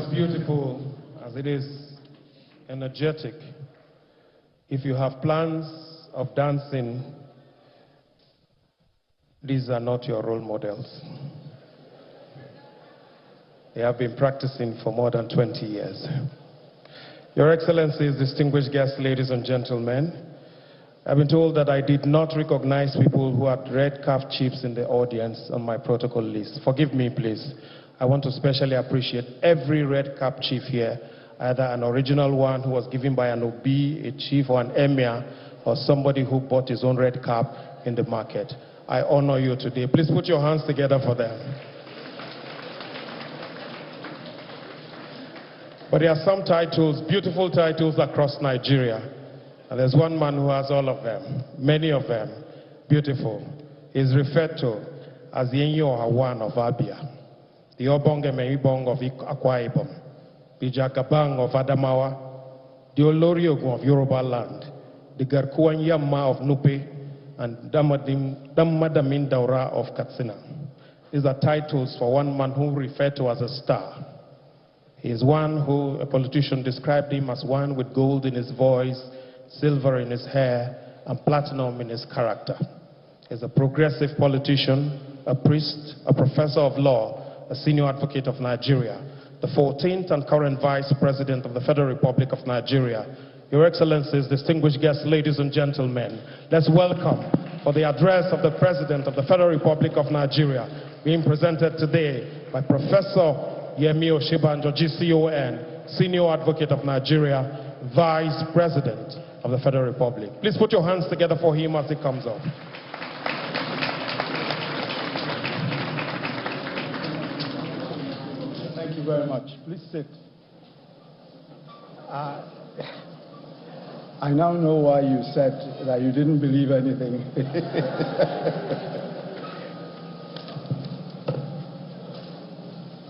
as beautiful as it is energetic, if you have plans of dancing, these are not your role models. They have been practicing for more than 20 years. Your Excellencies, distinguished guests, ladies and gentlemen, I've been told that I did not recognize people who had red cap chiefs in the audience on my protocol list. Forgive me, please. I want to specially appreciate every red cap chief here, either an original one who was given by an OB, a chief, or an emir, or somebody who bought his own red cap in the market. I honor you today. Please put your hands together for them. But there are some titles, beautiful titles across Nigeria. And there's one man who has all of them, many of them, beautiful. He's referred to as the Enyo Hawan of Abia, the Obonge Meibong of Akwa Ibom, the Jagabang of Adamawa, the Olori Ogun of Yoruba land, the Garkuan Yamma of Nupe, and Damadamin Daura of Katsina. These are titles for one man who referred to as a star. He is one who a politician described him as one with gold in his voice, silver in his hair, and platinum in his character. He's a progressive politician, a priest, a professor of law, a senior advocate of Nigeria, the 14th and current Vice President of the Federal Republic of Nigeria. Your Excellencies, distinguished guests, ladies and gentlemen, let's welcome for the address of the President of the Federal Republic of Nigeria, being presented today by Professor Yemi Oshibanjo, GCON, Senior Advocate of Nigeria, Vice President of the Federal Republic. Please put your hands together for him as he comes up. Thank you very much. Please sit. I now know why you said that you didn't believe anything.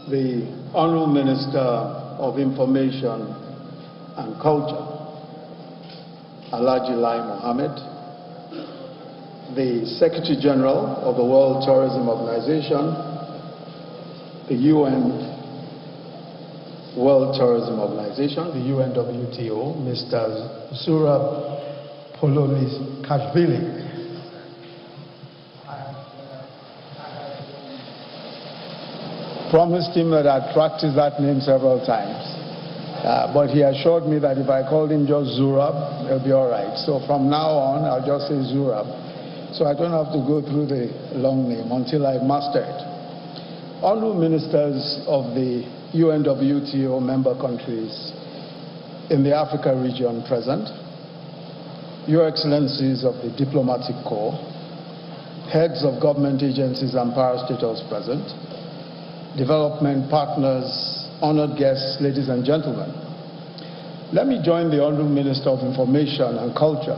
The Honorable Minister of Information and Culture, Alhaji Lai Mohammed, the Secretary General of the World Tourism Organization, the UN World Tourism Organization, the UNWTO, Mr. Zurab Polonikashvili. Promised him that I'd practice that name several times. But he assured me that if I called him just Zurab, it'll be all right. So from now on, I'll just say Zurab. So I don't have to go through the long name until I master it. Honorable Ministers of the UNWTO member countries in the Africa region present, Your Excellencies of the Diplomatic Corps, heads of government agencies and parastatals present, development partners, honored guests, ladies and gentlemen. Let me join the Honorable Minister of Information and Culture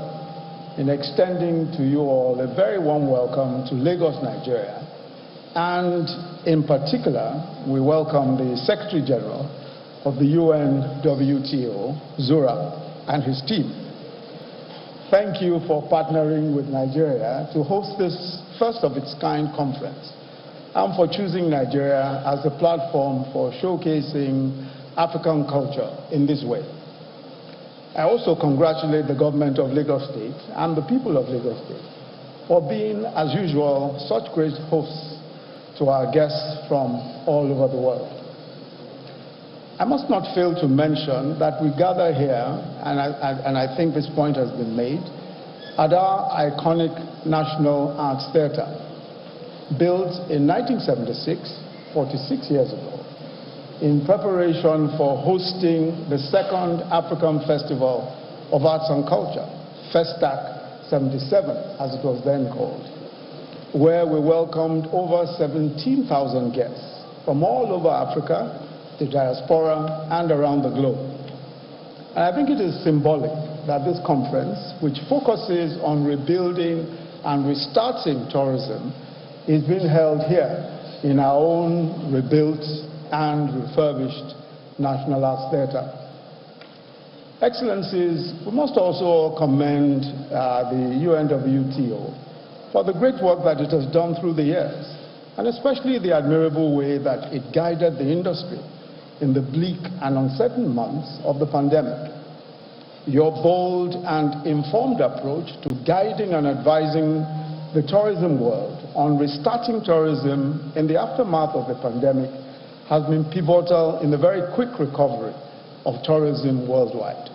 in extending to you all a very warm welcome to Lagos, Nigeria. And in particular, we welcome the Secretary General of the UNWTO, Zurab, and his team. Thank you for partnering with Nigeria to host this first of its kind conference, and for choosing Nigeria as a platform for showcasing African culture in this way. I also congratulate the government of Lagos State and the people of Lagos State for being, as usual, such great hosts to our guests from all over the world. I must not fail to mention that we gather here, and I think this point has been made, at our iconic National Arts Theatre, built in 1976, 46 years ago, in preparation for hosting the second African Festival of Arts and Culture, FESTAC 77, as it was then called, where we welcomed over 17,000 guests from all over Africa, the diaspora, and around the globe. And I think it is symbolic that this conference, which focuses on rebuilding and restarting tourism, is being held here in our own rebuilt and refurbished National Arts Theatre. Excellencies, we must also commend the UNWTO for the great work that it has done through the years, and especially the admirable way that it guided the industry in the bleak and uncertain months of the pandemic. Your bold and informed approach to guiding and advising the tourism world on restarting tourism in the aftermath of the pandemic has been pivotal in the very quick recovery of tourism worldwide.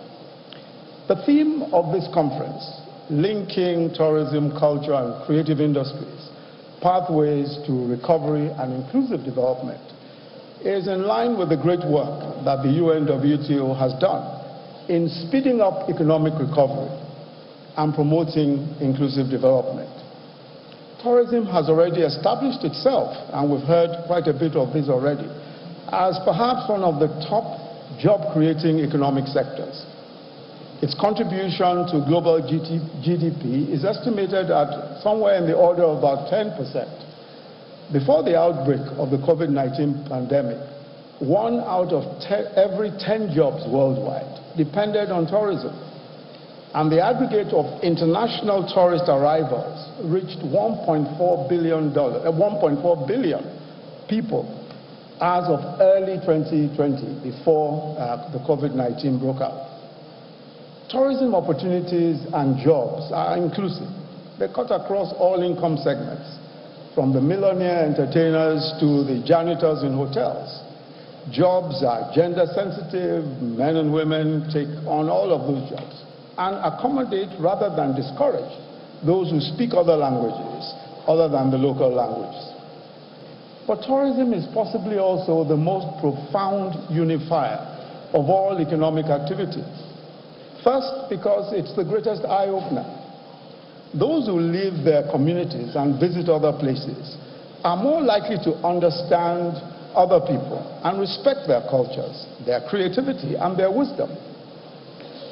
The theme of this conference, linking tourism, culture, and creative industries, pathways to recovery and inclusive development, is in line with the great work that the UNWTO has done in speeding up economic recovery and promoting inclusive development. Tourism has already established itself, and we've heard quite a bit of this already, as perhaps one of the top job-creating economic sectors. Its contribution to global GDP is estimated at somewhere in the order of about 10%. Before the outbreak of the COVID-19 pandemic, 1 out of every 10 jobs worldwide depended on tourism. And the aggregate of international tourist arrivals reached 1.4 billion people as of early 2020, before the COVID-19 broke out. Tourism opportunities and jobs are inclusive. They cut across all income segments, from the millionaire entertainers to the janitors in hotels. Jobs are gender sensitive. Men and women take on all of those jobs and accommodate rather than discourage those who speak other languages other than the local languages. But tourism is possibly also the most profound unifier of all economic activities. First, because it's the greatest eye-opener. Those who leave their communities and visit other places are more likely to understand other people and respect their cultures, their creativity, and their wisdom.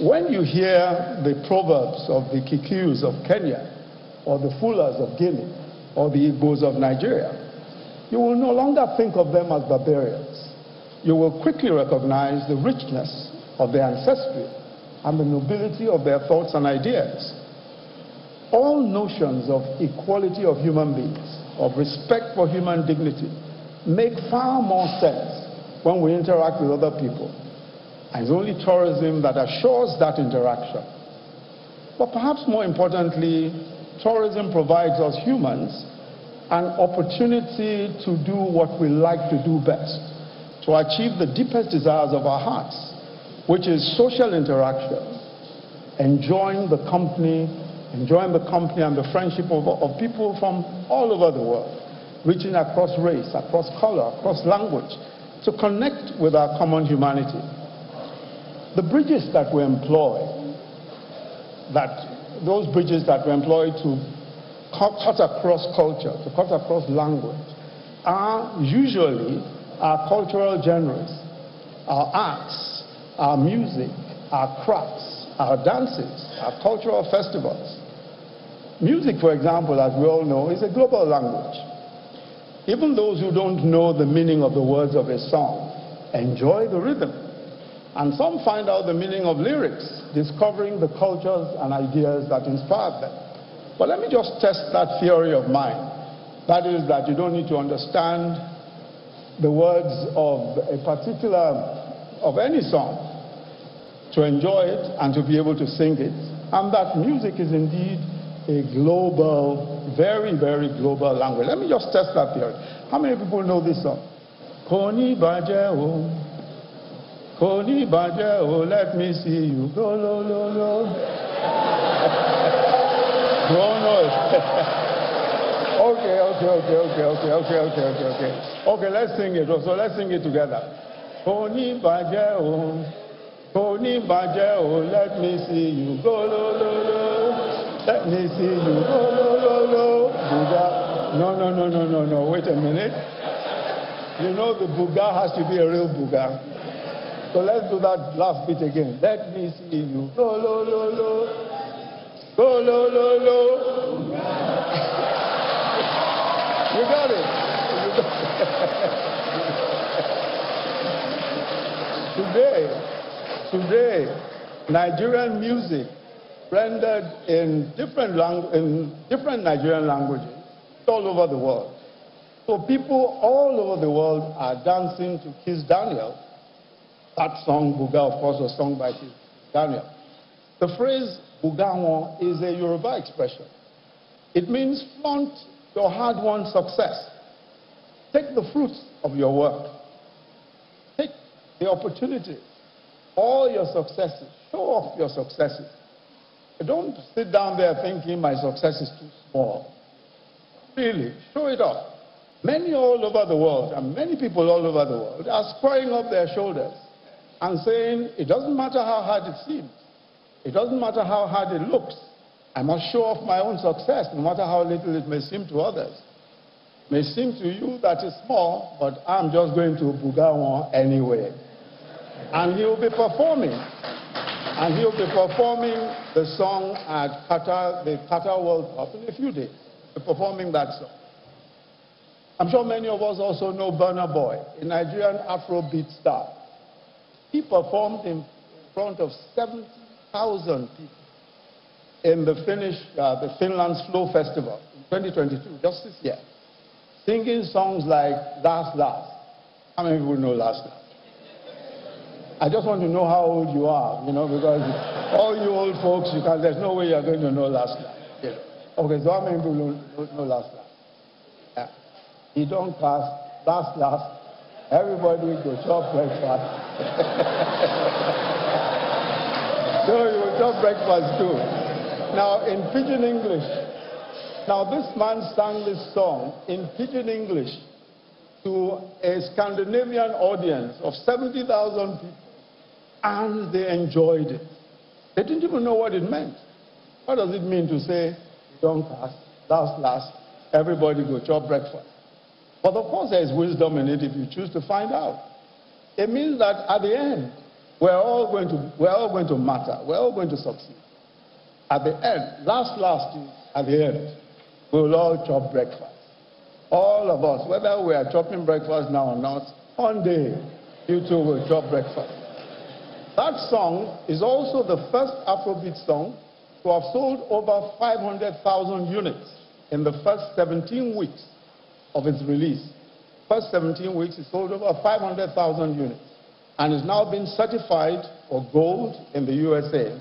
When you hear the proverbs of the Kikuyus of Kenya, or the Fulas of Guinea, or the Igbos of Nigeria, you will no longer think of them as barbarians. You will quickly recognize the richness of their ancestry and the nobility of their thoughts and ideas. All notions of equality of human beings, of respect for human dignity, make far more sense when we interact with other people. And it's only tourism that assures that interaction. But perhaps more importantly, tourism provides us humans an opportunity to do what we like to do best, to achieve the deepest desires of our hearts, which is social interaction, enjoying the company and the friendship of people from all over the world, reaching across race, across color, across language, to connect with our common humanity. The bridges that we employ, those bridges that we employ to cut across culture, to cut across language, are usually our cultural genres, our arts, our music, our crafts, our dances, our cultural festivals. Music, for example, as we all know, is a global language. Even those who don't know the meaning of the words of a song enjoy the rhythm. And some find out the meaning of lyrics, discovering the cultures and ideas that inspired them. But let me just test that theory of mine. That is that you don't need to understand the words of of any song to enjoy it and to be able to sing it. And that music is indeed a global, very, very global language. Let me just test that theory. How many people know this song? Koni baje o, let me see you go lo lo lo. Okay, let's sing it. So let's sing it together. Koni baje o, let me see you go lo lo lo. Let me see you go lo lo lo. Buga. No. Wait a minute. You know the buga has to be a real buga. So let's do that last bit again. Let me see you go lo lo lo. Go lo lo lo. You got it. Today, Nigerian music rendered in different Nigerian languages all over the world. So people all over the world are dancing to Kiss Daniel That song, Buga, of course, was sung by Daniel. The phrase Bugawan is a Yoruba expression. It means flaunt your hard-won success. Take the fruits of your work. Take the opportunity, all your successes. Show off your successes. Don't sit down there thinking my success is too small. Really, show it off. Many all over the world, and many people all over the world, are squaring up their shoulders and saying, it doesn't matter how hard it seems. It doesn't matter how hard it looks. I must show off my own success, no matter how little it may seem to others. It may seem to you that it's small, but I'm just going to Bugawan anyway. And he'll be performing. And he'll be performing the song at Qatar, the Qatar World Cup in a few days. He'll be performing that song. I'm sure many of us also know Burna Boy, a Nigerian Afrobeat star. He performed in front of 70,000 people in the Finland's Flow Festival in 2022, just this year, singing songs like Last Last. How many people know Last Last? I just want to know how old you are, because all you old folks, there's no way you're going to know Last Last. Okay, so how many people know Last Last? Yeah. You don't cast Last Last. Everybody go chop breakfast. So you will chop breakfast too. Now, in Pidgin English, now this man sang this song in Pidgin English to a Scandinavian audience of 70,000 people, and they enjoyed it. They didn't even know what it meant. What does it mean to say, don't cast, last, everybody go chop breakfast? But of course there is wisdom in it if you choose to find out. It means that at the end, we're all going to matter. We're all going to succeed. At the end, last, at the end, we'll all chop breakfast. All of us, whether we are chopping breakfast now or not, one day, you too will chop breakfast. That song is also the first Afrobeat song to have sold over 500,000 units in the first 17 weeks of its release. First 17 weeks, it sold over 500,000 units and is now being certified for gold in the USA.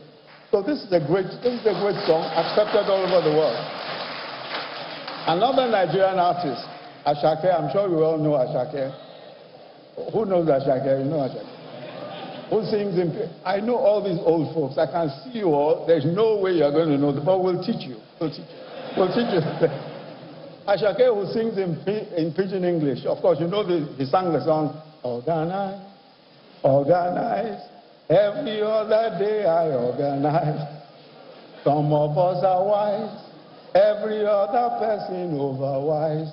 So this is a great song, accepted all over the world. Another Nigerian artist, Ashake, I'm sure you all know Ashake. Who knows Ashake? You know Ashake. Who sings in... I know all these old folks. I can see you all. There's no way you're going to know them, but we'll teach you. We'll teach you. Ashake, who sings in Pidgin English. Of course, you know he sang the song, Organize, Organize. Every other day I organize. Some of us are wise. Every other person overwise.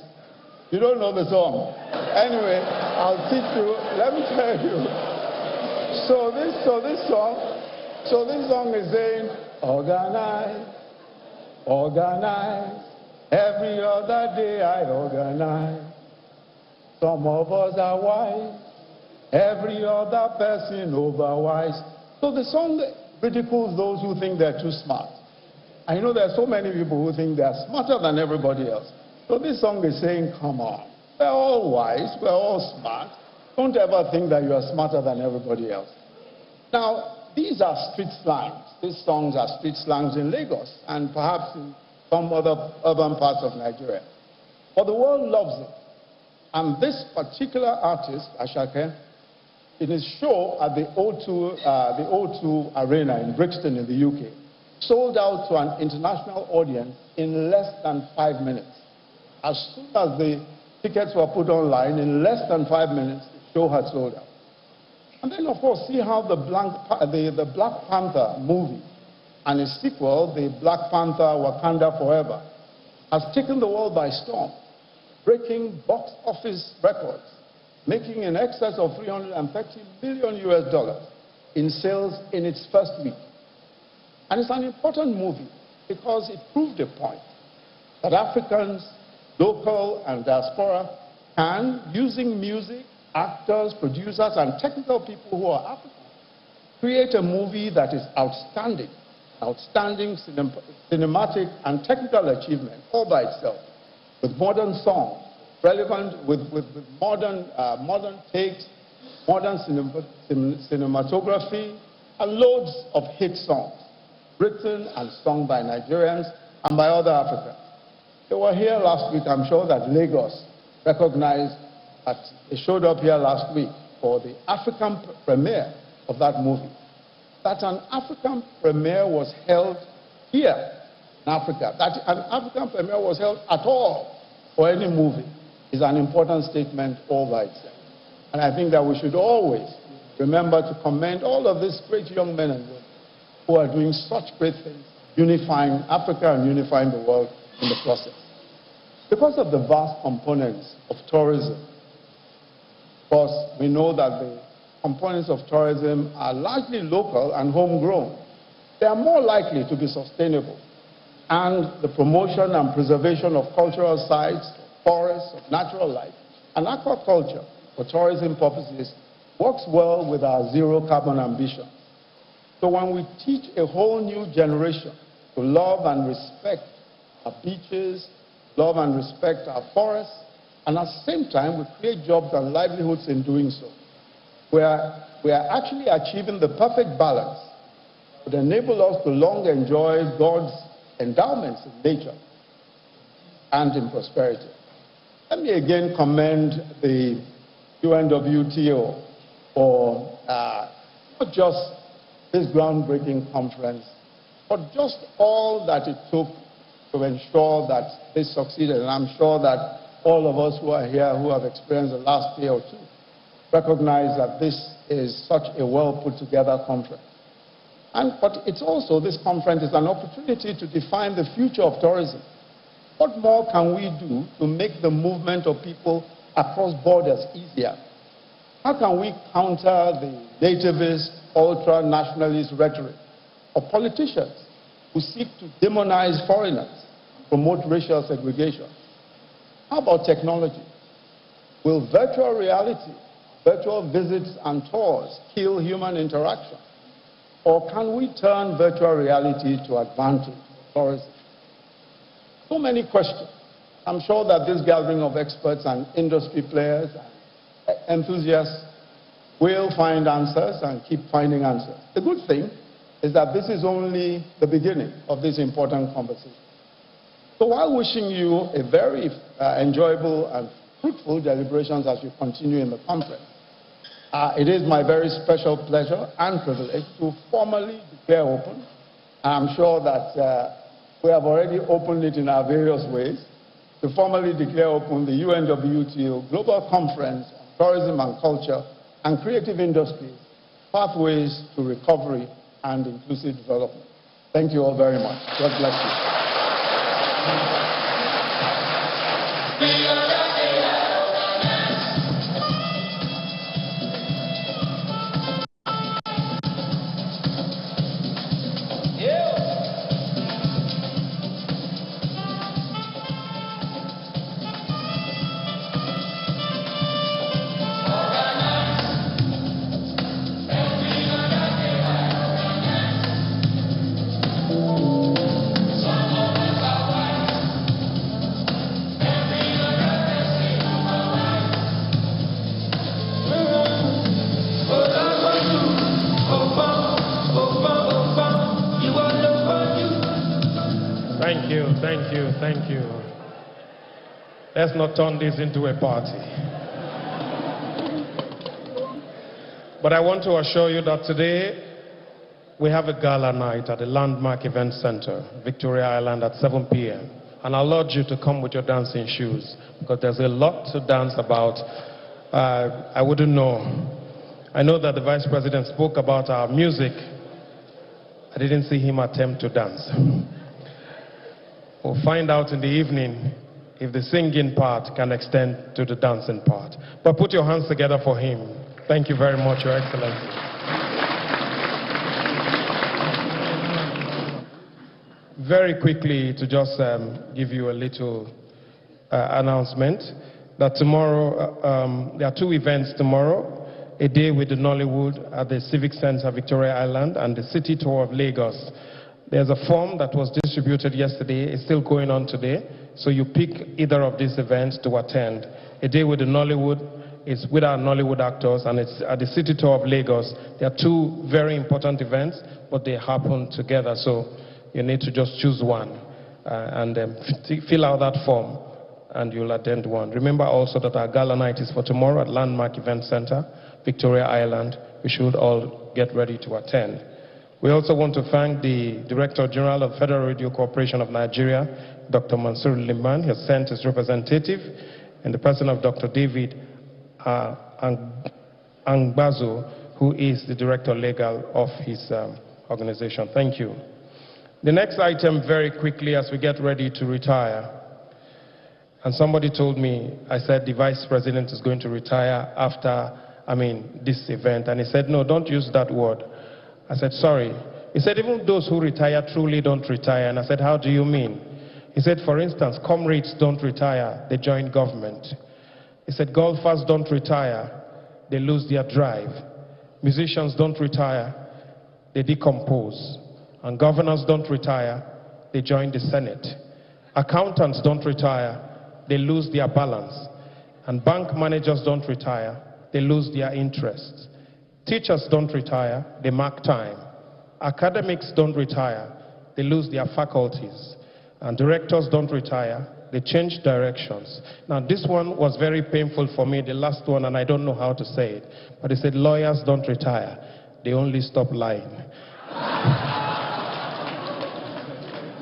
You don't know the song. Anyway, I'll teach you. Let me tell you. So this song is saying, organize, organize. Every other day I organize. Some of us are wise. Every other person overwise. So the song ridicules those who think they're too smart. I know there are so many people who think they're smarter than everybody else. So this song is saying, come on. We're all wise. We're all smart. Don't ever think that you are smarter than everybody else. Now, these are street slangs. These songs are street slangs in Lagos and perhaps in some other urban parts of Nigeria. But the world loves it. And this particular artist, Ashake, in his show at the O2 Arena in Brixton in the UK, sold out to an international audience in less than 5 minutes. As soon as the tickets were put online, in less than 5 minutes, the show had sold out. And then, of course, see how the Black Panther movie and its sequel, the Black Panther Wakanda Forever, has taken the world by storm, breaking box office records, making in excess of $330 million in sales in its first week. And it's an important movie because it proved a point that Africans, local and diaspora, can, using music, actors, producers, and technical people who are African, create a movie that is outstanding, cinematic and technical achievement all by itself, with modern songs, relevant with modern takes, modern cinematography, and loads of hit songs written and sung by Nigerians and by other Africans. They were here last week. I'm sure that Lagos recognized that they showed up here last week for the African premiere of that movie. That an African premiere was held here in Africa, that an African premiere was held at all for any movie is an important statement all by itself. And I think that we should always remember to commend all of these great young men and women who are doing such great things, unifying Africa and unifying the world in the process. Because of the vast components of tourism, of course, we know that the components of tourism are largely local and homegrown. They are more likely to be sustainable. And the promotion and preservation of cultural sites, forests, of natural life, and aquaculture for tourism purposes works well with our zero carbon ambition. So when we teach a whole new generation to love and respect our beaches, love and respect our forests, and at the same time we create jobs and livelihoods in doing so, we are actually achieving the perfect balance that would enable us to long enjoy God's endowments in nature and in prosperity. Let me again commend the UNWTO for not just this groundbreaking conference, but just all that it took to ensure that this succeeded. And I'm sure that all of us who are here who have experienced the last year or two recognize that this is such a well put together conference. But it's also, this conference is an opportunity to define the future of tourism. What more can we do to make the movement of people across borders easier? How can we counter the nativist, ultra-nationalist rhetoric of politicians who seek to demonize foreigners, promote racial segregation? How about technology? Will virtual reality, virtual visits and tours kill human interaction? Or can we turn virtual reality to advantage for tourism? So many questions. I'm sure that this gathering of experts and industry players and enthusiasts will find answers and keep finding answers. The good thing is that this is only the beginning of this important conversation. So while wishing you a very enjoyable and fruitful deliberations as you continue in the conference, it is my very special pleasure and privilege to formally declare open. I'm sure that we have already opened it in our various ways, to formally declare open the UNWTO Global Conference on Tourism and Culture and Creative Industries, Pathways to Recovery and Inclusive Development. Thank you all very much. God bless you. Thank you. Let's not turn this into a party. But I want to assure you that today we have a gala night at the Landmark Event Center, Victoria Island at 7 p.m. And I'll urge you to come with your dancing shoes because there's a lot to dance about. I wouldn't know. I know that the Vice President spoke about our music. I didn't see him attempt to dance. We'll find out in the evening if the singing part can extend to the dancing part. But put your hands together for him. Thank you very much, Your Excellency. Very quickly, to just give you a little announcement, that tomorrow, there are two events tomorrow. A day with the Nollywood at the Civic Center, Victoria Island, and the City Tour of Lagos. There's a form that was distributed yesterday. It's still going on today. So you pick either of these events to attend. A day with the Nollywood It's with our Nollywood actors, and it's at the City Tour of Lagos. There are two very important events, but they happen together, so you need to just choose one and fill out that form, and you'll attend one. Remember also that our gala night is for tomorrow at Landmark Event Center, Victoria Island. We should all get ready to attend. We also want to thank the Director General of Federal Radio Corporation of Nigeria, Dr. Mansour Liman. He has sent his representative, and the person of Dr. David Angbazo, who is the Director Legal of his organization. Thank you. The next item, very quickly, as we get ready to retire. And somebody told me, I said the Vice President is going to retire after, this event. And he said, no, don't use that word. I said, sorry. He said, even those who retire truly don't retire. And I said, how do you mean? He said, for instance, comrades don't retire, they join government. He said, golfers don't retire, they lose their drive. Musicians don't retire, they decompose. And governors don't retire, they join the Senate. Accountants don't retire, they lose their balance. And bank managers don't retire, they lose their interests. Teachers don't retire, they mark time. Academics don't retire, they lose their faculties. And directors don't retire, they change directions. Now this one was very painful for me, the last one, and I don't know how to say it. But he said, lawyers don't retire, they only stop lying.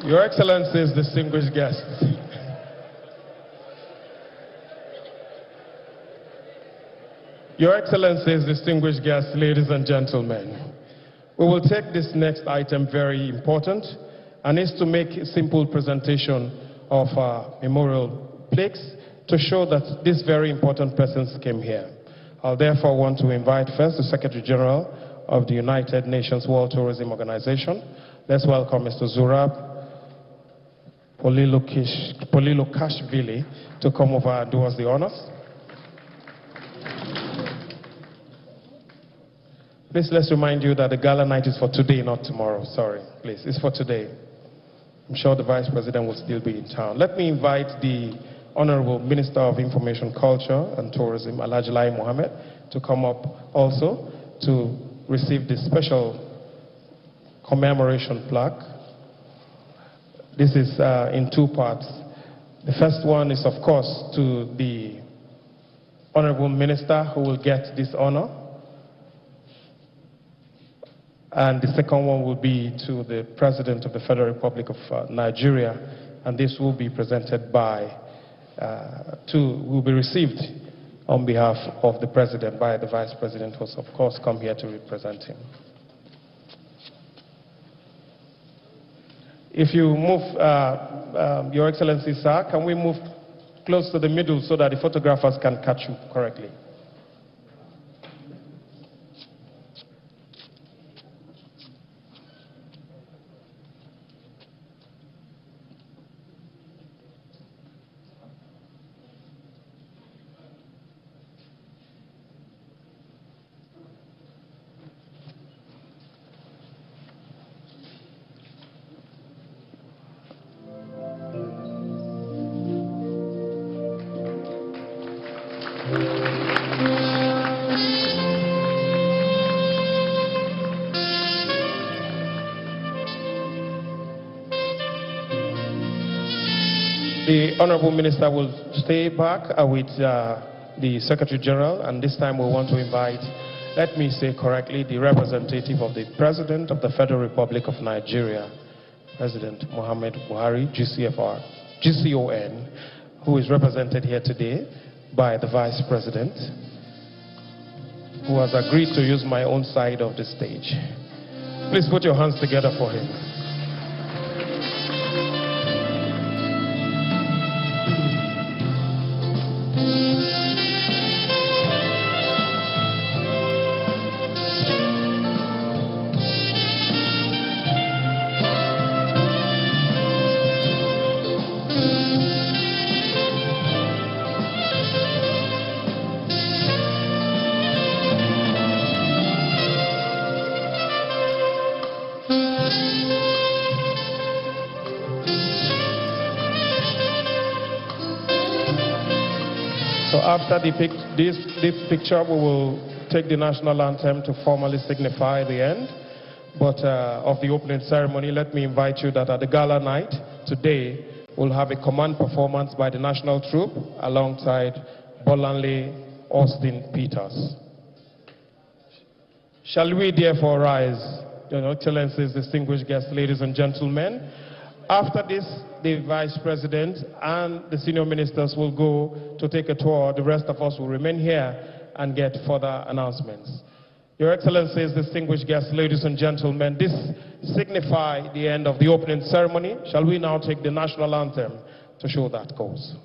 Your Excellencies, distinguished guests. Your Excellencies, distinguished guests, ladies and gentlemen, we will take this next item very important, and is to make a simple presentation of memorial plaques to show that these very important persons came here. I'll therefore want to invite first the Secretary General of the United Nations World Tourism Organization. Let's welcome Mr. Zurab Polilokashvili to come over and do us the honors. Please, let's remind you that the gala night is for today, not tomorrow. Sorry, please, it's for today. I'm sure the Vice President will still be in town. Let me invite the Honorable Minister of Information, Culture and Tourism, Alhaji Lai Mohammed, to come up also to receive this special commemoration plaque. This is in two parts. The first one is, of course, to the Honorable Minister who will get this honor. And the second one will be to the President of the Federal Republic of Nigeria, and this will be presented by, will be received on behalf of the President by the Vice President, who's of course come here to represent him. If you move, Your Excellency, sir, can we move close to the middle so that the photographers can catch you correctly? The Honorable Minister will stay back with the Secretary General, and this time we want to invite, let me say correctly, the representative of the President of the Federal Republic of Nigeria, President Muhammad Buhari, GCON, who is represented here today by the Vice President, who has agreed to use my own side of the stage. Please put your hands together for him. So after this picture, we will take the national anthem to formally signify the end of the opening ceremony. Let me invite you that at the gala night today, we'll have a command performance by the national troop alongside Bolanle Austin Peters. Shall we therefore rise, Your Excellencies, distinguished guests, ladies and gentlemen. After this, the Vice President and the senior ministers will go to take a tour. The rest of us will remain here and get further announcements. Your Excellencies, distinguished guests, ladies and gentlemen, this signifies the end of the opening ceremony. Shall we now take the national anthem to show that course?